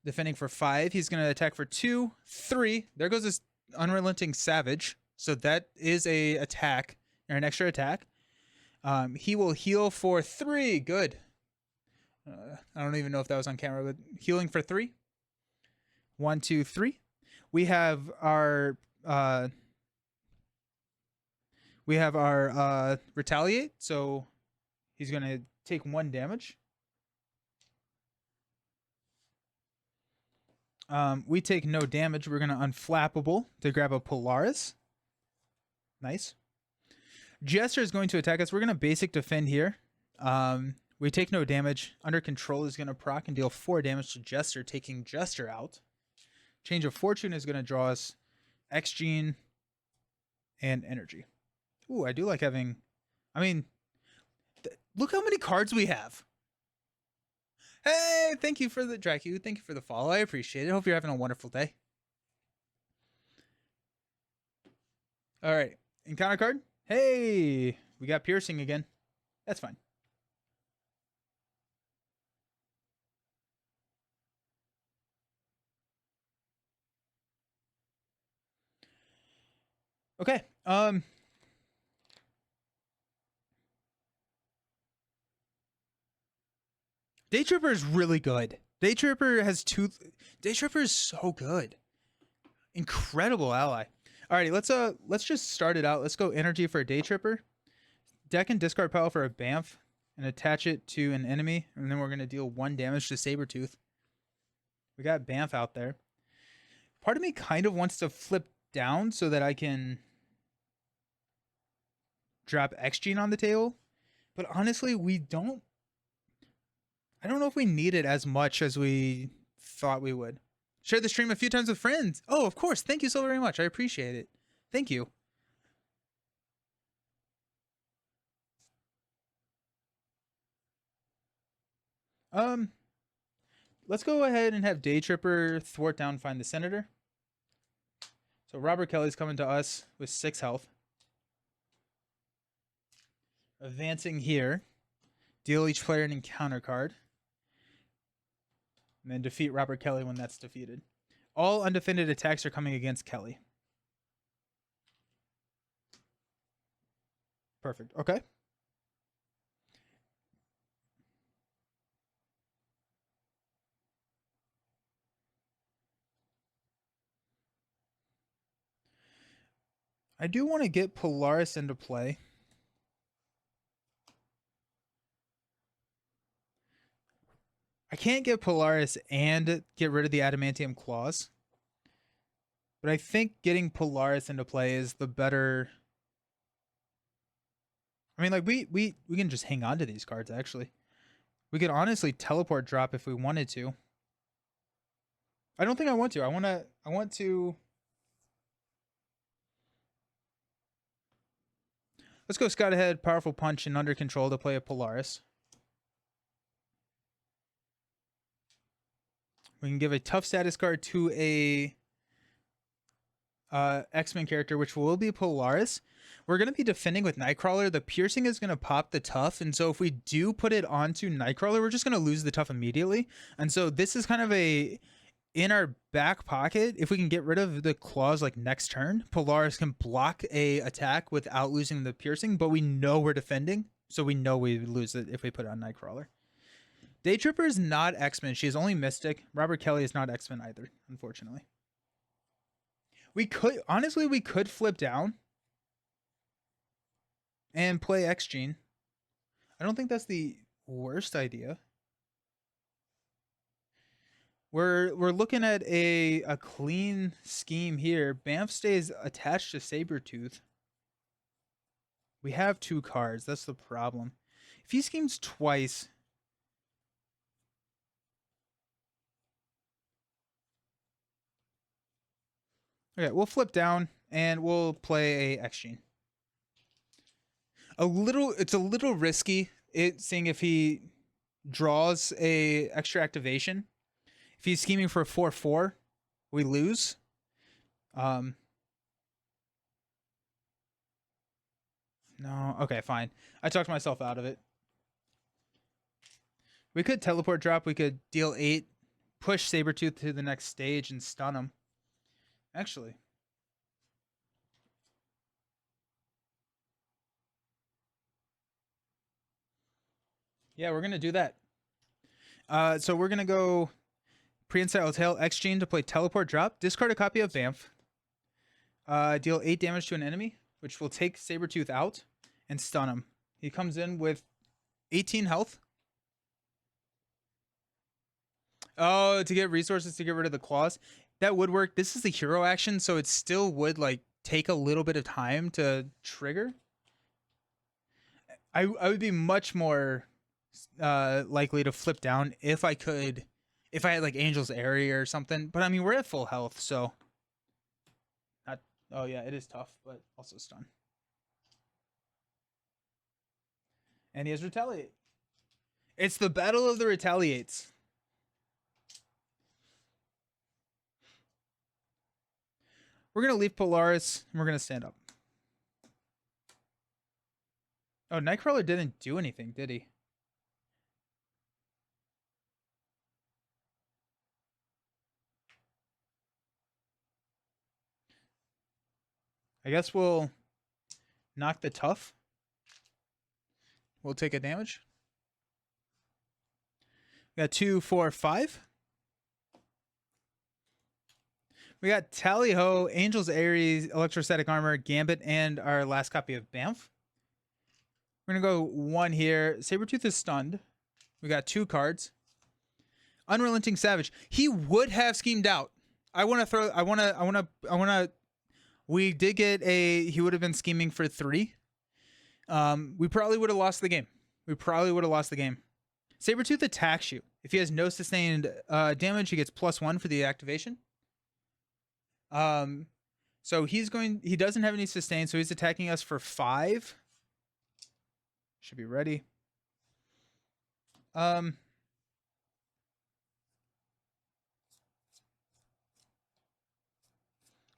Defending for 5. He's going to attack for 2, 3. There goes his Unrelenting Savage. So that is a attack, or an extra attack. He will heal for 3. Good. I don't even know if that was on camera, but healing for 3. 1, 2, 3. We have our retaliate, so he's going to take 1 damage. We take no damage. We're going to unflappable to grab a Polaris. Nice. Jester is going to attack us. We're going to basic defend here. We take no damage. Under control is going to proc and deal 4 damage to Jester, taking Jester out. Change of Fortune is going to draw us X-Gene and Energy. Ooh, I do like having... I mean, look how many cards we have. Hey, thank you for the... Dracu, thank you for the follow. I appreciate it. Hope you're having a wonderful day. All right. Encounter card. Hey, we got Piercing again. That's fine. Okay. Day Tripper is really good. Day Tripper has 2. Day Tripper is so good. Incredible ally. Alrighty, let's just start it out. Let's go energy for a Day Tripper. Deck and discard power for a Banff and attach it to an enemy, and then we're gonna deal 1 damage to Sabertooth. We got Banff out there. Part of me kind of wants to flip down so that I can drop X-Gene on the table, but honestly, I don't know if we need it as much as we thought we would. Share the stream a few times with friends. Oh, of course. Thank you so very much. I appreciate it. Thank you. Let's go ahead and have Day Tripper thwart down, find the Senator. So Robert Kelly's coming to us with 6 health. Advancing here. Deal each player an encounter card. And then defeat Robert Kelly when that's defeated. All undefended attacks are coming against Kelly. Perfect. Okay. I do want to get Polaris into play. I can't get Polaris and get rid of the Adamantium Claws. But I think getting Polaris into play is the better... I mean, like, we can just hang on to these cards, actually. We could honestly teleport drop if we wanted to. I don't think I want to. I want to... Let's go Scout ahead, Powerful Punch, and Under Control to play a Polaris. We can give a tough status card to a X-Men character, which will be Polaris. We're going to be defending with Nightcrawler. The piercing is going to pop the tough, and so if we do put it onto Nightcrawler, we're just going to lose the tough immediately. And so this is kind of a in our back pocket. If we can get rid of the claws like next turn, Polaris can block a attack without losing the piercing, but we know we're defending, so we know we lose it if we put it on Nightcrawler. Day Tripper is not X-Men. She is only Mystic. Robert Kelly is not X-Men either, unfortunately. We could flip down and play X-Gene. I don't think that's the worst idea. We're looking at a clean scheme here. Bamf stays attached to Sabertooth. We have 2 cards. That's the problem. If he schemes twice... Okay, we'll flip down and we'll play a X-Gene. It's a little risky seeing if he draws a extra activation. If he's scheming for a 4/4, we lose. No, okay, fine. I talked myself out of it. We could teleport drop. We could deal 8, push Sabertooth to the next stage and stun him. Actually. Yeah, we're going to do that. So we're going to go Pre-Insight Tail X-Gene to play Teleport Drop. Discard a copy of Bamf. Deal 8 damage to an enemy, which will take Sabertooth out and stun him. He comes in with 18 health. Oh, to get resources to get rid of the claws. That would work. This is the hero action, so it still would like take a little bit of time to trigger. I would be much more likely to flip down if I had like Angel's Area or something. But I mean, we're at full health, so not. Oh yeah, it is tough, but also stun. And he has Retaliate. It's the battle of the Retaliates. We're going to leave Polaris, and we're going to stand up. Oh, Nightcrawler didn't do anything, did he? I guess we'll knock the tough. We'll take a damage. We got 2, 4, 5. We got Tally-Ho, Angel's Aries, Electrostatic Armor, Gambit, and our last copy of Bamf. We're gonna go 1 here. Sabertooth is stunned. We got 2 cards. Unrelenting Savage. He would have schemed out. We did get a. He would have been scheming for 3. We probably would have lost the game. Sabertooth attacks you. If he has no sustained damage, he gets +1 for the activation. So he doesn't have any sustain, so he's attacking us for 5. Should be ready.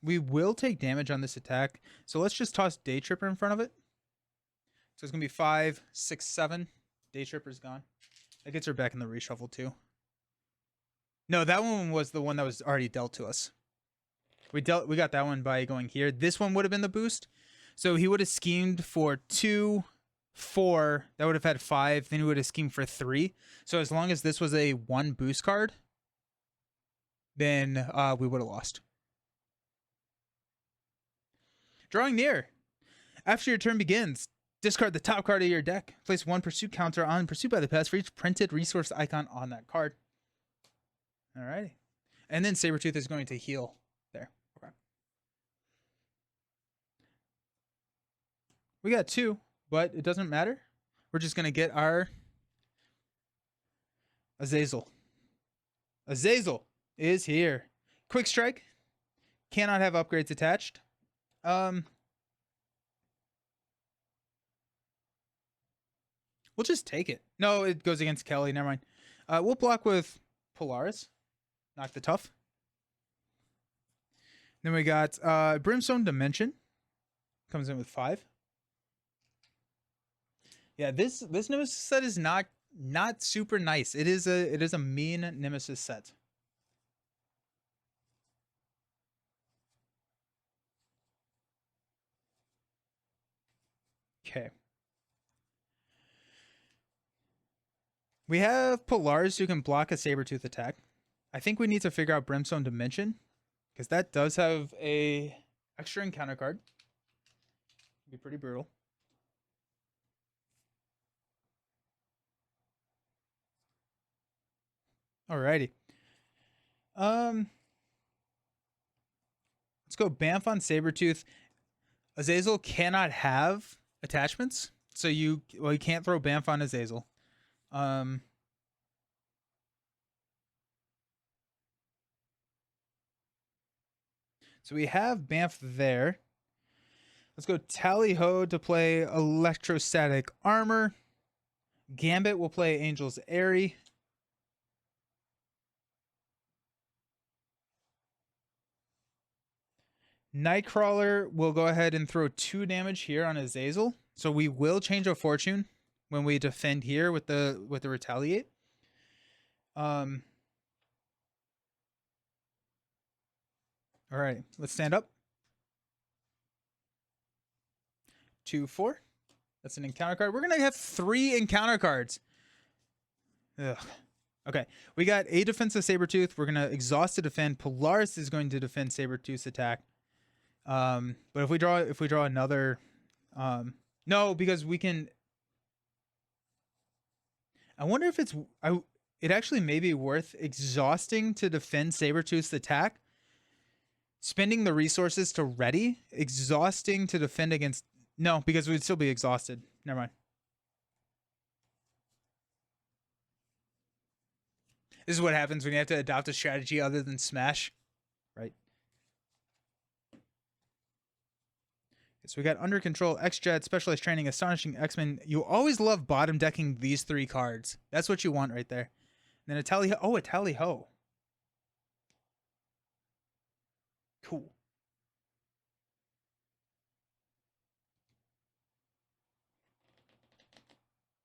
We will take damage on this attack. So let's just toss Day Tripper in front of it. So it's going to be 5, 6, 7. Day Tripper's gone. That gets her back in the reshuffle too. No, that one was the one that was already dealt to us. We got that one by going here. This one would have been the boost. So he would have schemed for 2, 4. That would have had 5. Then he would have schemed for 3. So as long as this was a 1 boost card, then we would have lost. Drawing near. After your turn begins, discard the top card of your deck. Place 1 pursuit counter on Pursuit by the Past for each printed resource icon on that card. Alrighty. And then Sabertooth is going to heal there. Okay. We got 2, but it doesn't matter. We're just going to get our Azazel. Azazel is here. Quick Strike. Cannot have upgrades attached. We'll just take it. No, it goes against Kelly. Never mind. We'll block with Polaris. Knock the tough. Then we got Brimstone Dimension. Comes in with 5. Yeah, this Nemesis set is not super nice. It is a mean Nemesis set. Okay. We have Polaris who can block a Sabertooth attack. I think we need to figure out Brimstone Dimension, because that does have a extra encounter card. Be pretty brutal. Alrighty. Let's go Bamf on Sabertooth. Azazel cannot have attachments, so you can't throw Bamf on Azazel. So we have Bamf there. Let's go Tally-Ho to play Electrostatic Armor. Gambit will play Angel's Airy. Nightcrawler will go ahead and throw 2 damage here on Azazel. So we will change a fortune when we defend here with the retaliate. All right, let's stand up. 2, 4. That's an encounter card. We're gonna have 3 encounter cards. Ugh. Okay, we got a defensive Sabertooth. We're gonna exhaust to defend. Polaris is going to defend Sabertooth's attack. But if we draw another, no, because we can. I wonder if it actually may be worth exhausting to defend Sabertooth's attack, spending the resources to ready, exhausting to defend against. No, because we'd still be exhausted. Never mind. This is what happens when you have to adopt a strategy other than Smash, right? So we got Under Control, X-Jet, Specialized Training, Astonishing X-Men. You always love bottom decking these 3 cards. That's what you want right there. And then a Tally-Ho. Oh, a Tally-Ho. Cool.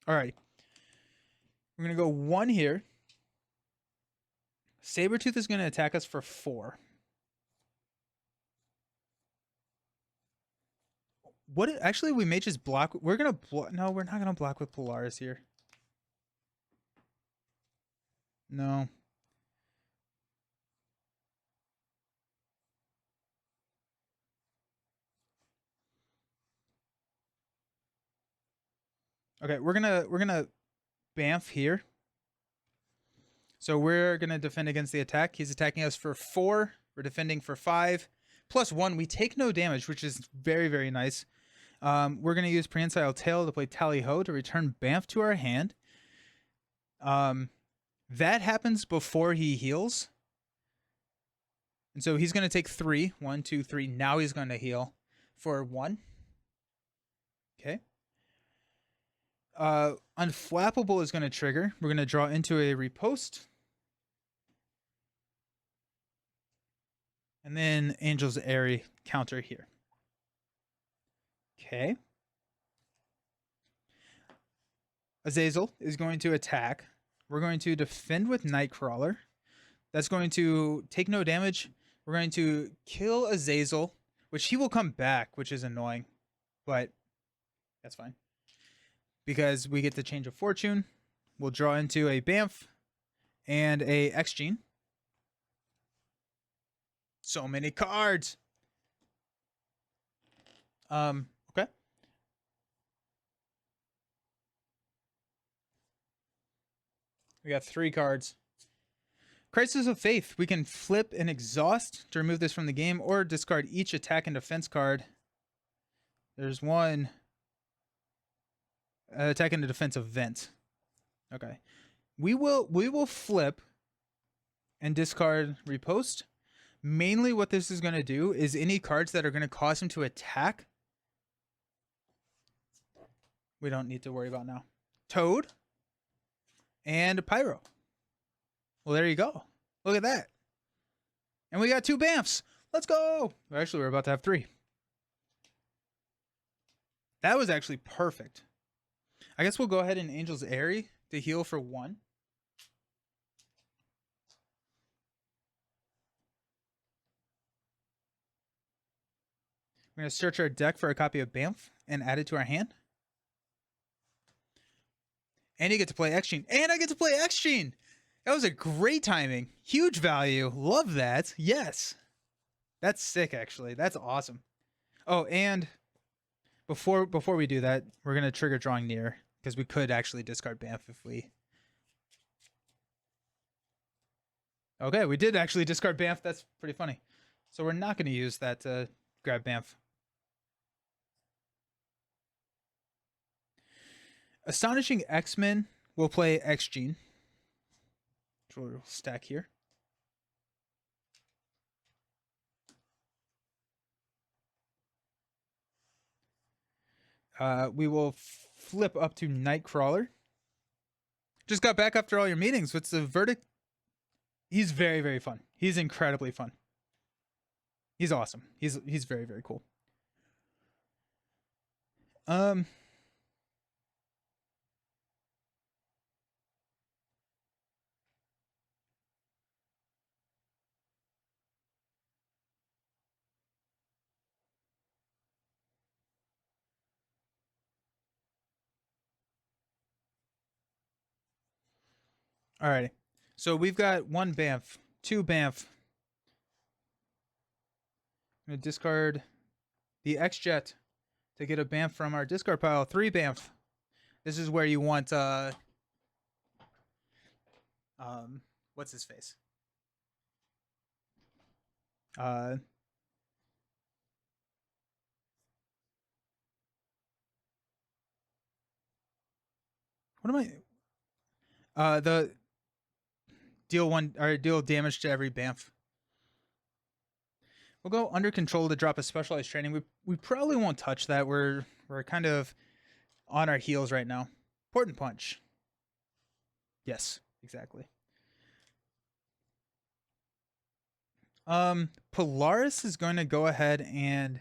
All right. We're going to go 1 here. Sabertooth is going to attack us for 4. What? Actually, we may just block. We're going to no, we're not going to block with Polaris here. No. Okay, we're gonna Bamf here. So we're gonna defend against the attack. He's attacking us for 4. We're defending for 5. Plus 1. We take no damage, which is very, very nice. We're gonna use Prehensile Tail to play Tally-Ho to return Bamf to our hand. That happens before he heals. And so he's gonna take 3. 1, 2, 3. Now he's gonna heal for 1. Okay. Unflappable is going to trigger. We're going to draw into a riposte. And then Angel's Airy counter here. Okay. Azazel is going to attack. We're going to defend with Nightcrawler. That's going to take no damage. We're going to kill Azazel, which he will come back, which is annoying. But that's fine. Because we get to change a fortune. We'll draw into a Bamf and a X-Gene. So many cards. Okay. We got 3 cards. Crisis of Faith. We can flip and exhaust to remove this from the game or discard each attack and defense card. There's 1. Attack and a defense event. Okay. We will flip and discard riposte. Mainly what this is going to do is any cards that are going to cause him to attack, we don't need to worry about now. Toad and Pyro. Well, there you go. Look at that. And we got 2 Bamfs. Let's go. Actually, we're about to have 3. That was actually perfect. I guess we'll go ahead and Angel's Airy to heal for 1. We're going to search our deck for a copy of Bamf and add it to our hand. And you get to play X-Gene. And I get to play X-Gene. That was a great timing. Huge value. Love that. Yes. That's sick, actually. That's awesome. Oh, and before we do that, we're going to trigger Drawing Near, because we could actually discard Bamf if we... Okay, we did actually discard Bamf. That's pretty funny. So we're not going to use that to grab Bamf. Astonishing X-Men will play X-Gene. Which we'll stack here. We will flip up to Nightcrawler. Just got back after all your meetings. What's the verdict? He's very, very fun. He's incredibly fun. He's awesome. He's very, very cool. Alrighty. So we've got 1 Bamf, 2 Bamf. I'm going to discard the X-Jet to get a Bamf from our discard pile. 3 Bamf. This is where you want, what's his face? What am I? The deal damage to every Bamf. We'll go under control to drop a specialized training. We probably won't touch that. We're kind of on our heels right now. Important Punch. Yes, exactly. Polaris is going to go ahead and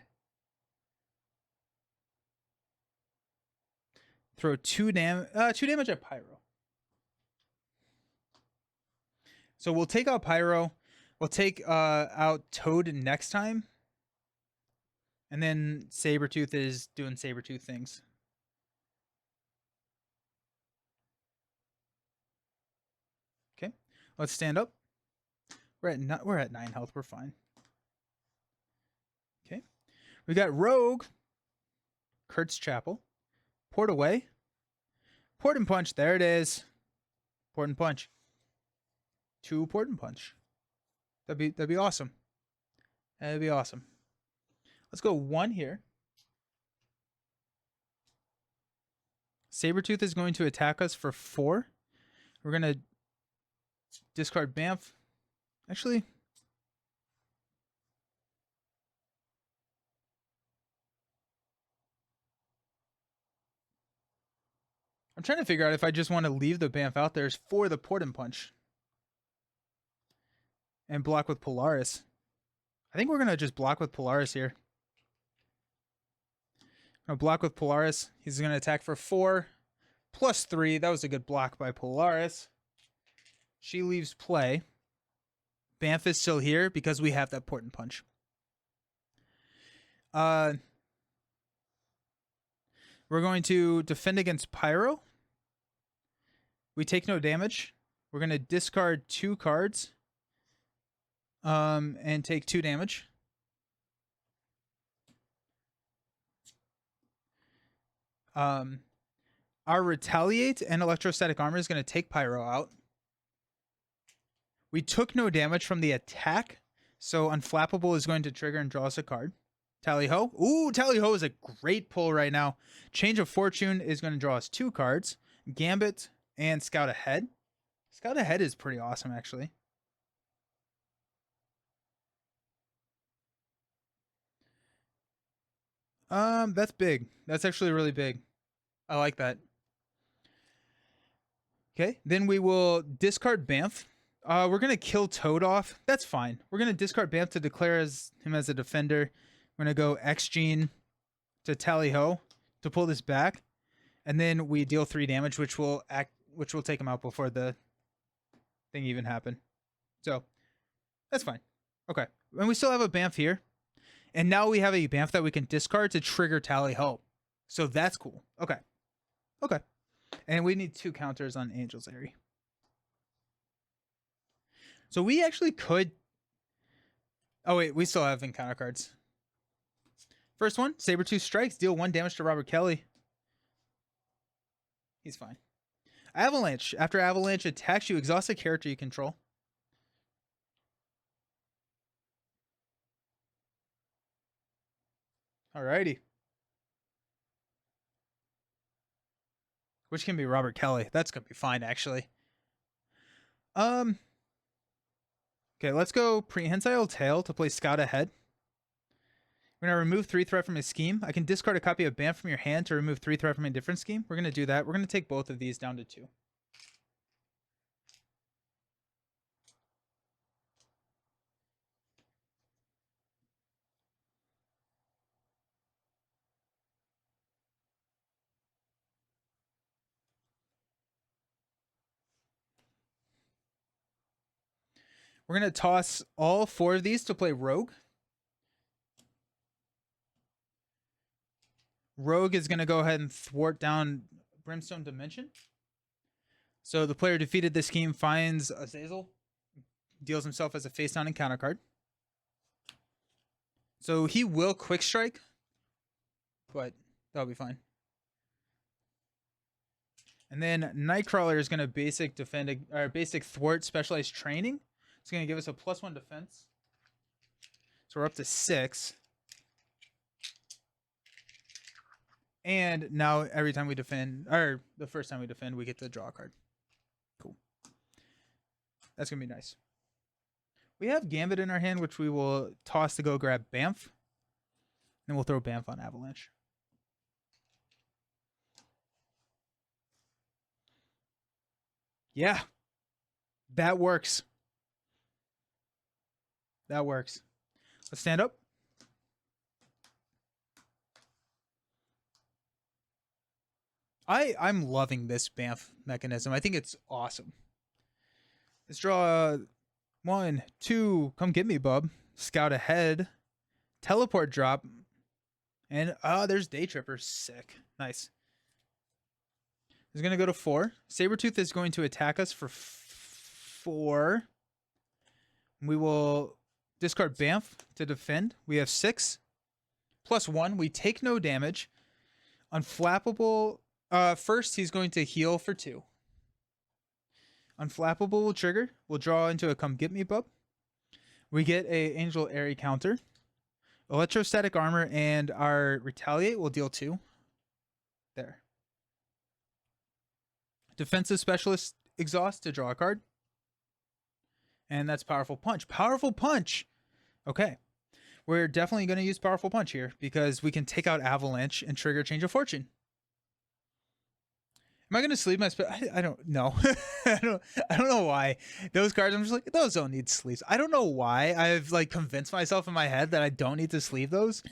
throw 2 damage at Pyro. So we'll take out Pyro. We'll take out Toad next time. And then Sabertooth is doing Sabertooth things. Okay, let's stand up. We're at 9 health. We're fine. Okay, we got Rogue, Kurt's Chapel, Port Away, Port and Punch. There it is. Port and Punch. 2 Port and Punch. That'd be awesome. That'd be awesome. Let's go 1 here. Sabertooth is going to attack us for 4. We're going to discard Bamf. Actually, I'm trying to figure out if I just want to leave the Bamf out there for the Port and Punch and block with Polaris. I think we're going to just block with Polaris here. I'm going to block with Polaris. He's going to attack for 4 plus 3. That was a good block by Polaris. She leaves play. Bamf is still here because we have that Port and Punch. We're going to defend against Pyro. We take no damage. We're going to discard 2 cards. And take 2 damage. Our Retaliate and Electrostatic Armor is going to take Pyro out. We took no damage from the attack, so Unflappable is going to trigger and draw us a card. Tally-Ho. Ooh, Tally-Ho is a great pull right now. Change of Fortune is going to draw us 2 cards. Gambit and Scout Ahead. Scout Ahead is pretty awesome, actually. That's big. That's actually really big. I like that. Okay, then we will discard Bamf. We're gonna kill Toad off. That's fine. We're gonna discard Bamf to declare him as a defender. We're gonna go X Gene to Tally Ho to pull this back, and then we deal 3 damage, which will take him out before the thing even happened. So that's fine. Okay, and we still have a Bamf here, and now we have a Bamf that we can discard to trigger Tally Ho. So that's cool. Okay, okay, and we need 2 counters on Angel's Airy. So we actually could. Oh wait, we still have encounter cards. First one, Sabertooth strikes, deal 1 damage to Robert Kelly. He's fine. Avalanche. After Avalanche attacks you, exhaust a character you control. Alrighty. Which can be Robert Kelly. That's gonna be fine, actually. Okay, let's go Prehensile Tail to play Scout ahead. We're going to remove 3 threat from his scheme. I can discard a copy of Bamf from your hand to remove 3 threat from a different scheme. We're going to do that. We're going to take both of these down to 2. We're going to toss all 4 of these to play Rogue. Rogue is going to go ahead and thwart down Brimstone Dimension. So the player defeated this scheme finds Azazel, deals himself as a face-down encounter card. So he will Quick Strike, but that'll be fine. And then Nightcrawler is going to basic defend or basic thwart specialized training. It's going to give us a +1 defense. So we're up to 6. And now every time we defend, or the first time we defend, we get to draw a card. Cool. That's going to be nice. We have Gambit in our hand, which we will toss to go grab Bamf. And we'll throw Bamf on Avalanche. Yeah. That works. That works. Let's stand up. I'm loving this Bamf mechanism. I think it's awesome. Let's draw 1, 2. Come get me, bub. Scout ahead. Teleport drop. And there's Day Tripper. Sick. Nice. He's going to go to 4. Sabertooth is going to attack us for 4. We will discard Bamf to defend. We have 6. +1. We take no damage. Unflappable. First, he's going to heal for 2. Unflappable will trigger. We'll draw into a Come Get Me bub. We get a Angel Airy counter. Electrostatic armor and our Retaliate will deal 2. There. Defensive Specialist exhaust to draw a card. And that's Powerful Punch. Powerful Punch! Okay. We're definitely going to use Powerful Punch here because we can take out Avalanche and trigger Change of Fortune. Am I going to sleeve my spell? I don't know. I don't know why. Those cards, I'm just like, those don't need sleeves. I don't know why. I've like convinced myself in my head that I don't need to sleeve those.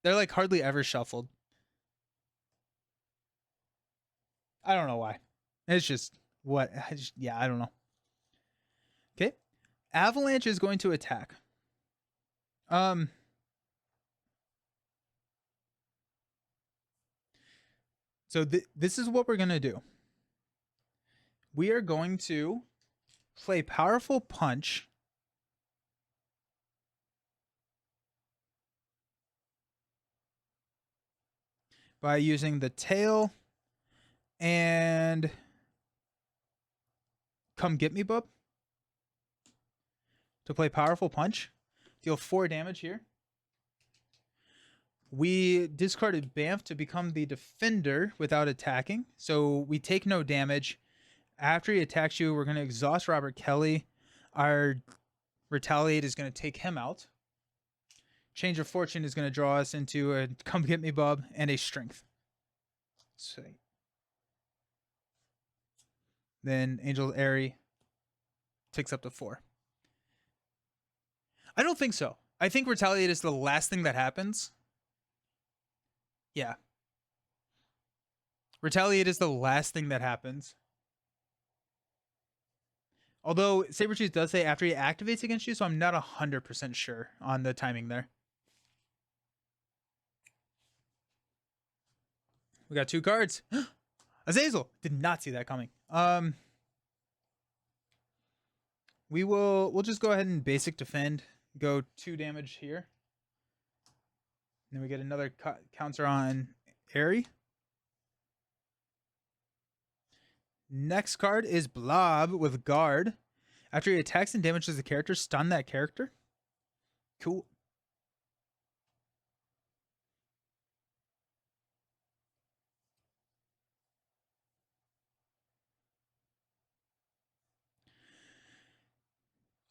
They're like hardly ever shuffled. I don't know why. It's just what I don't know. Okay. Avalanche is going to attack. So this is what we're going to do. We are going to play Powerful Punch. By using the tail and Come Get Me bub. To play Powerful Punch. Deal 4 damage here. We discarded Bamf to become the defender without attacking. So we take no damage. After he attacks you, we're going to exhaust Robert Kelly. Our Retaliate is going to take him out. Change of Fortune is going to draw us into a Come Get Me bub and a Strength. Sweet. Then Angel Airy. ticks up to 4. I don't think so. I think Retaliate is the last thing that happens. Yeah. Retaliate is the last thing that happens. Although Sabertooth does say after he activates against you, so I'm not 100% sure on the timing there. We got 2 cards. Azazel! Did not see that coming. We'll just go ahead and basic defend. Go 2 damage here. And then we get another counter on Airy. Next card is Blob with Guard. After he attacks and damages the character, stun that character. Cool.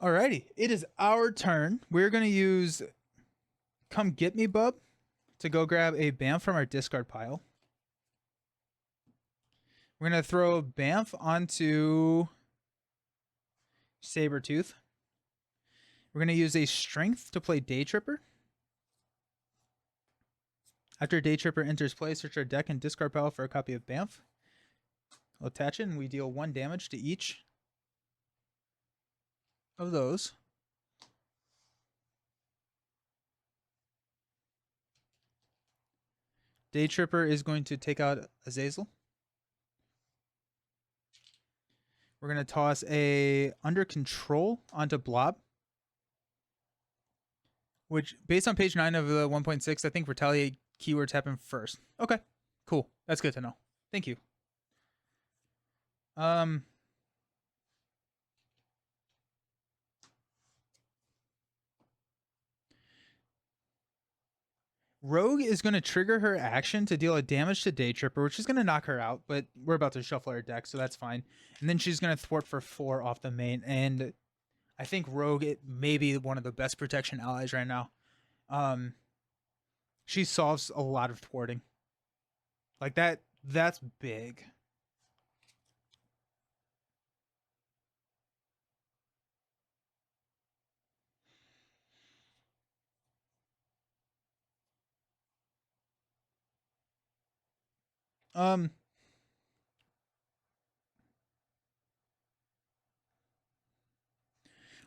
Alrighty, it is our turn. We're going to use Come Get Me Bub to go grab a Bamf from our discard pile. We're going to throw Bamf onto Sabertooth. We're going to use a Strength to play Day Tripper. After Day Tripper enters play, search our deck and discard pile for a copy of Bamf. We'll attach it and we deal 1 damage to each of those. Day Tripper is going to take out Azazel. We're going to toss a Under Control onto Blob. Which, based on page 9 of the 1.6, I think Retaliate keywords happen first. Okay, cool. That's good to know. Thank you. Rogue is going to trigger her action to deal a damage to Day Tripper, which is going to knock her out, but we're about to shuffle our deck, so that's fine. And then she's going to thwart for 4 off the main, and I think Rogue may be one of the best protection allies right now. She solves a lot of thwarting. Like that's big.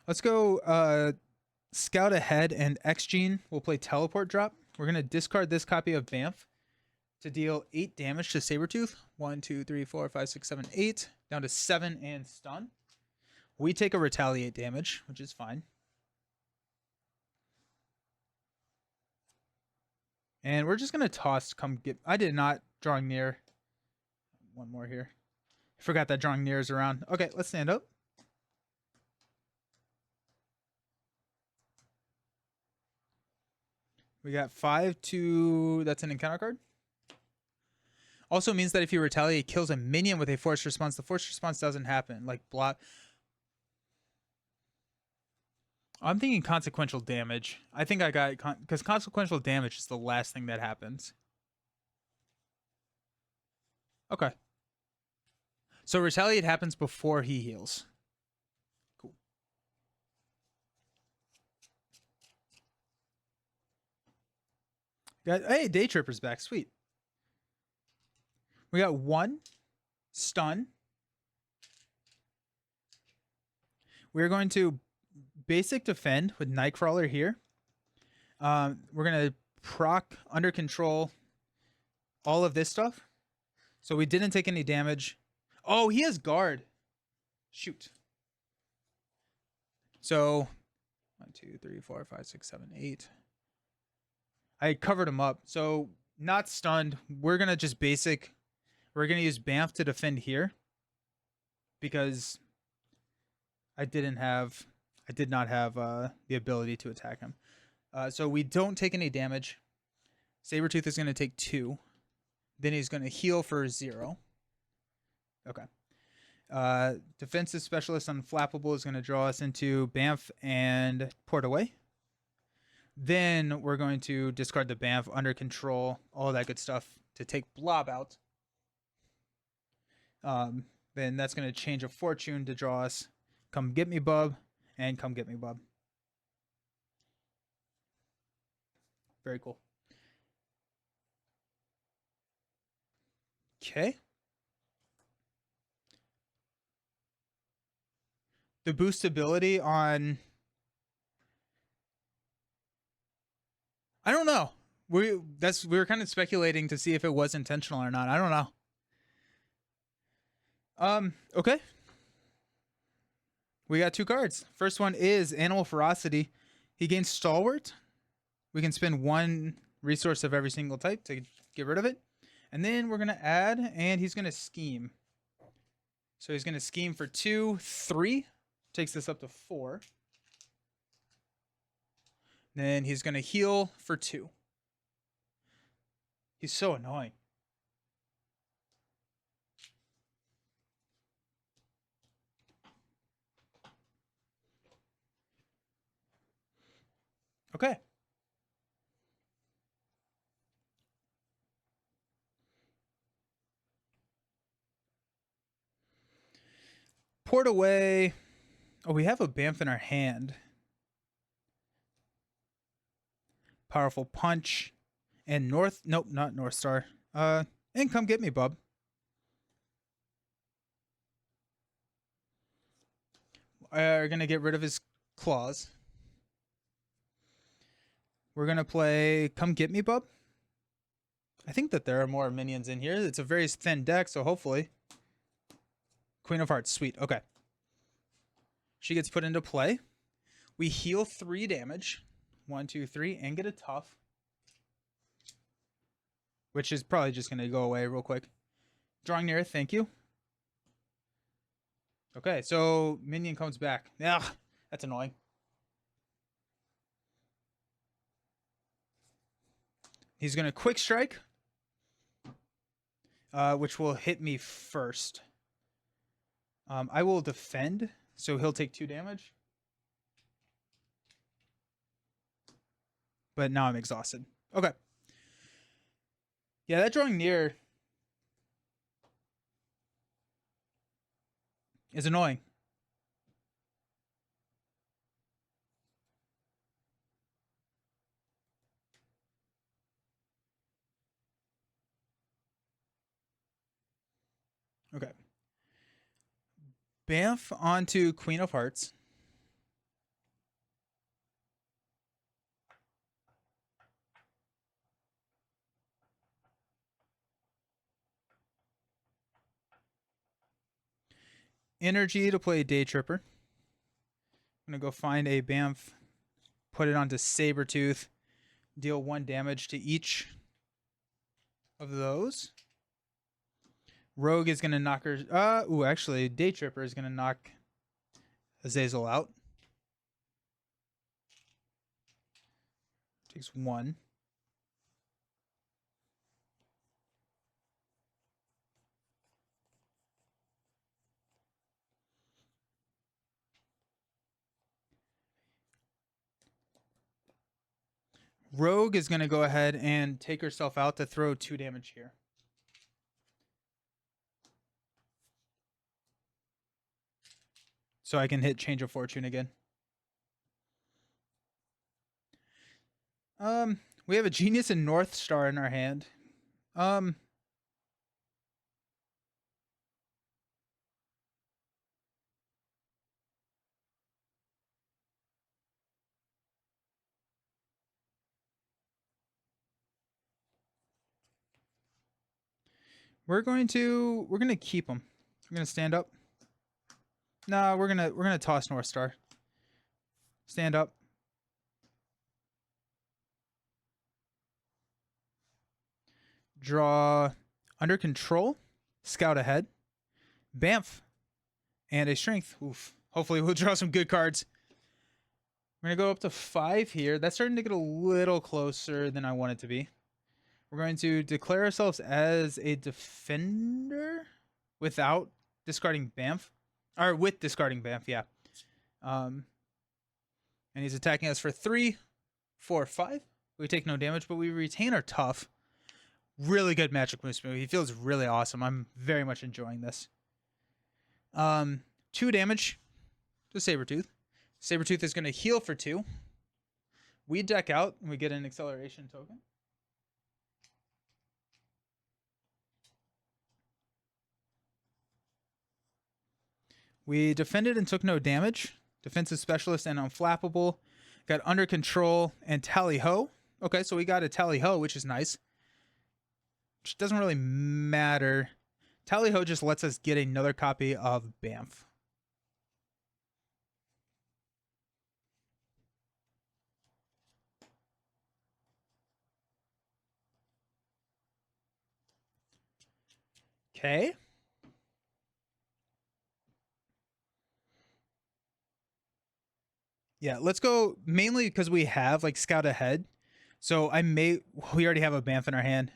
Let's go Scout Ahead and X-Gene will play Teleport Drop. We're going to discard this copy of Bamf to deal 8 damage to Sabertooth. 1, 2, 3, 4, 5, 6, 7, 8. Down to 7 and stun. We take a Retaliate damage, which is fine. And we're just going to toss Come Get... I did not. Drawing Near. One more here. I forgot that Drawing Near is around. Okay, let's stand up. We got 5 to... That's an encounter card. Also means that if you Retaliate kills a minion with a forced response, the forced response doesn't happen. Like block... I'm thinking consequential damage. I think I got... Because consequential damage is the last thing that happens. Okay. So Retaliate happens before he heals. Cool. Hey, Day Tripper's back. Sweet. We got 1 stun. We're going to basic defend with Nightcrawler here. We're going to proc Under Control all of this stuff. So we didn't take any damage. Oh, he has Guard. Shoot. So 1, 2, 3, 4, 5, 6, 7, 8. I covered him up. So not stunned. We're going to just basic. We're going to use Bamf to defend here. Because I did not have the ability to attack him. So we don't take any damage. Sabertooth is going to take 2. Then he's going to heal for 0. Okay. Defensive Specialist Unflappable is going to draw us into Bamf and Port Away. Then we're going to discard the Bamf, Under Control, all that good stuff to take Blob out. Then that's going to change a Fortune to draw us Come get me, bub. And come get me, bub. Very cool. Okay. The boostability on... I don't know. We were kind of speculating to see if it was intentional or not. I don't know. Okay. We got 2 cards. First one is Animal Ferocity. He gains Stalwart. We can spend 1 resource of every single type to get rid of it. And then we're going to add, and he's going to scheme. So he's going to scheme for 2, 3. Takes this up to 4. Then he's going to heal for 2. He's so annoying. Okay. Port away. Oh, we have a Bamf in our hand. Powerful Punch. And North... Nope, not North Star. And come get me, bub. We're going to get rid of his claws. We're going to play Come Get Me, bub. I think that there are more minions in here. It's a very thin deck, so hopefully. Queen of Hearts. Sweet. Okay. She gets put into play. We heal 3 damage. 1, 2, 3. And get a tough. Which is probably just going to go away real quick. Drawing near. Thank you. Okay, so minion comes back. Ugh, that's annoying. He's going to quick strike. Which will hit me first. I will defend, so he'll take 2 damage. But now I'm exhausted. Okay. Yeah, that drawing near is annoying. Okay. Bamf onto Queen of Hearts. Energy to play Day Tripper. I'm going to go find a Bamf, put it onto Sabertooth, deal 1 damage to each of those. Rogue is going to knock her... actually, Day Tripper is going to knock Azazel out. Takes 1. Rogue is going to go ahead and take herself out to throw 2 damage here. So I can hit Change of Fortune again. We have a Genius and North Star in our hand. We're going to keep him. We're going to stand up. No, we're going to toss North Star. Stand up. Draw Under Control. Scout ahead. Bamf. And a Strength. Oof. Hopefully we'll draw some good cards. We're going to go up to 5 here. That's starting to get a little closer than I want it to be. We're going to declare ourselves as a defender without discarding Bamf. Or with discarding Bamf, yeah. And he's attacking us for 3, 4, 5. We take no damage, but we retain our tough. Really good Magic Moose move. He feels really awesome. I'm very much enjoying this. 2 damage. the Sabertooth. Sabertooth is going to heal for 2. We deck out, and we get an acceleration token. We defended and took no damage. Defensive specialist and unflappable. Got under control and tally-ho. Okay, so we got a tally-ho, which is nice. Which doesn't really matter. Tally-ho just lets us get another copy of Bamf. Okay. Yeah, let's go mainly because we have like scout ahead. So we already have a Bamf in our hand.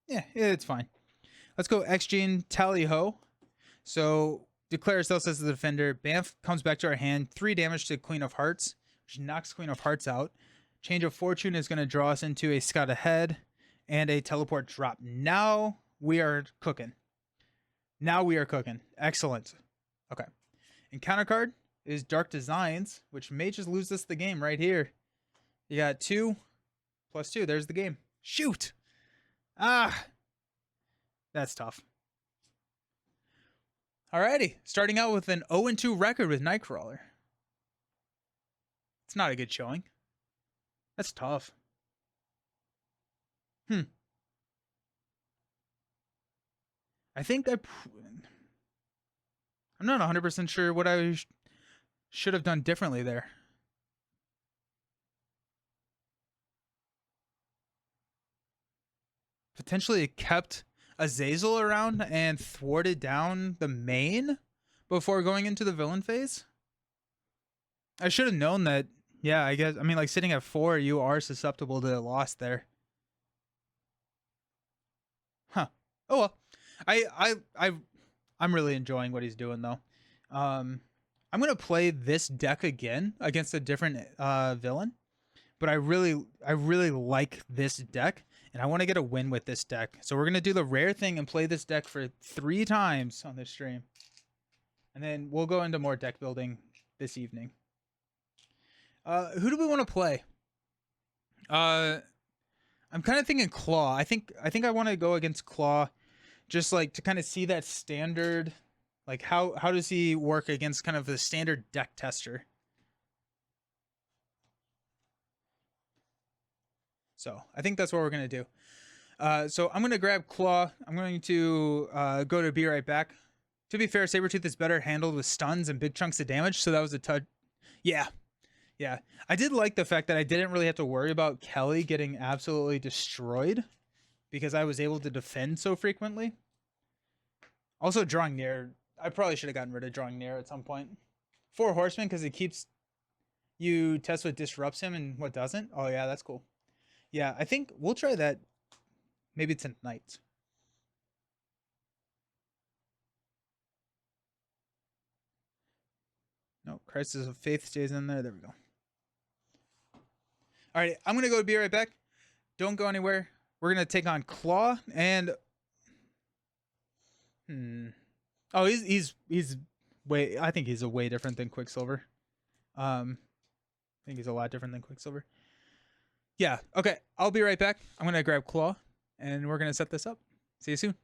Yeah, it's fine. Let's go X-Gene Tally-ho. So declare ourselves as the defender. Bamf comes back to our hand. 3 damage to Queen of Hearts, which knocks Queen of Hearts out. Change of Fortune is going to draw us into a scout ahead and a teleport drop. Now we are cooking. Excellent. Okay. And counter card is Dark Designs, which may just lose us the game right here. You got 2 plus 2. There's the game. Shoot. That's tough. Alrighty. Starting out with an 0-2 record with Nightcrawler. It's not a good showing. That's tough. I think I'm not 100% sure what I should have done differently there. Potentially it kept Azazel around and thwarted down the main before going into the villain phase. I should have known that. Yeah, I guess. I mean, like sitting at 4, you are susceptible to a loss there. Huh. Oh well. I'm really enjoying what he's doing though. I'm gonna play this deck again against a different villain, but I really like this deck, and I want to get a win with this deck. So we're gonna do the rare thing and play this deck for 3 times on this stream, and then we'll go into more deck building this evening. Who do we want to play? I'm kind of thinking Claw. I think I want to go against Claw, just like to kind of see that standard. Like how does he work against kind of the standard deck tester? So I think that's what we're gonna do. So I'm gonna grab Claw. I'm going to go to be right back. To be fair, Sabertooth is better handled with stuns and big chunks of damage, so that was a touch. Yeah. I did like the fact that I didn't really have to worry about Kelly getting absolutely destroyed because I was able to defend so frequently. Also, drawing near. I probably should have gotten rid of drawing near at some point. 4 Horsemen because it keeps you test what disrupts him and what doesn't. Oh, yeah, that's cool. Yeah, I think we'll try that maybe tonight. No, Crisis of Faith stays in there. There we go. All right, I'm going to go be right back. Don't go anywhere. We're going to take on Claw and... Oh, he's way... I think he's a way different than Quicksilver. I think he's a lot different than Quicksilver. Yeah, okay. I'll be right back. I'm going to grab Claw, and we're going to set this up. See you soon.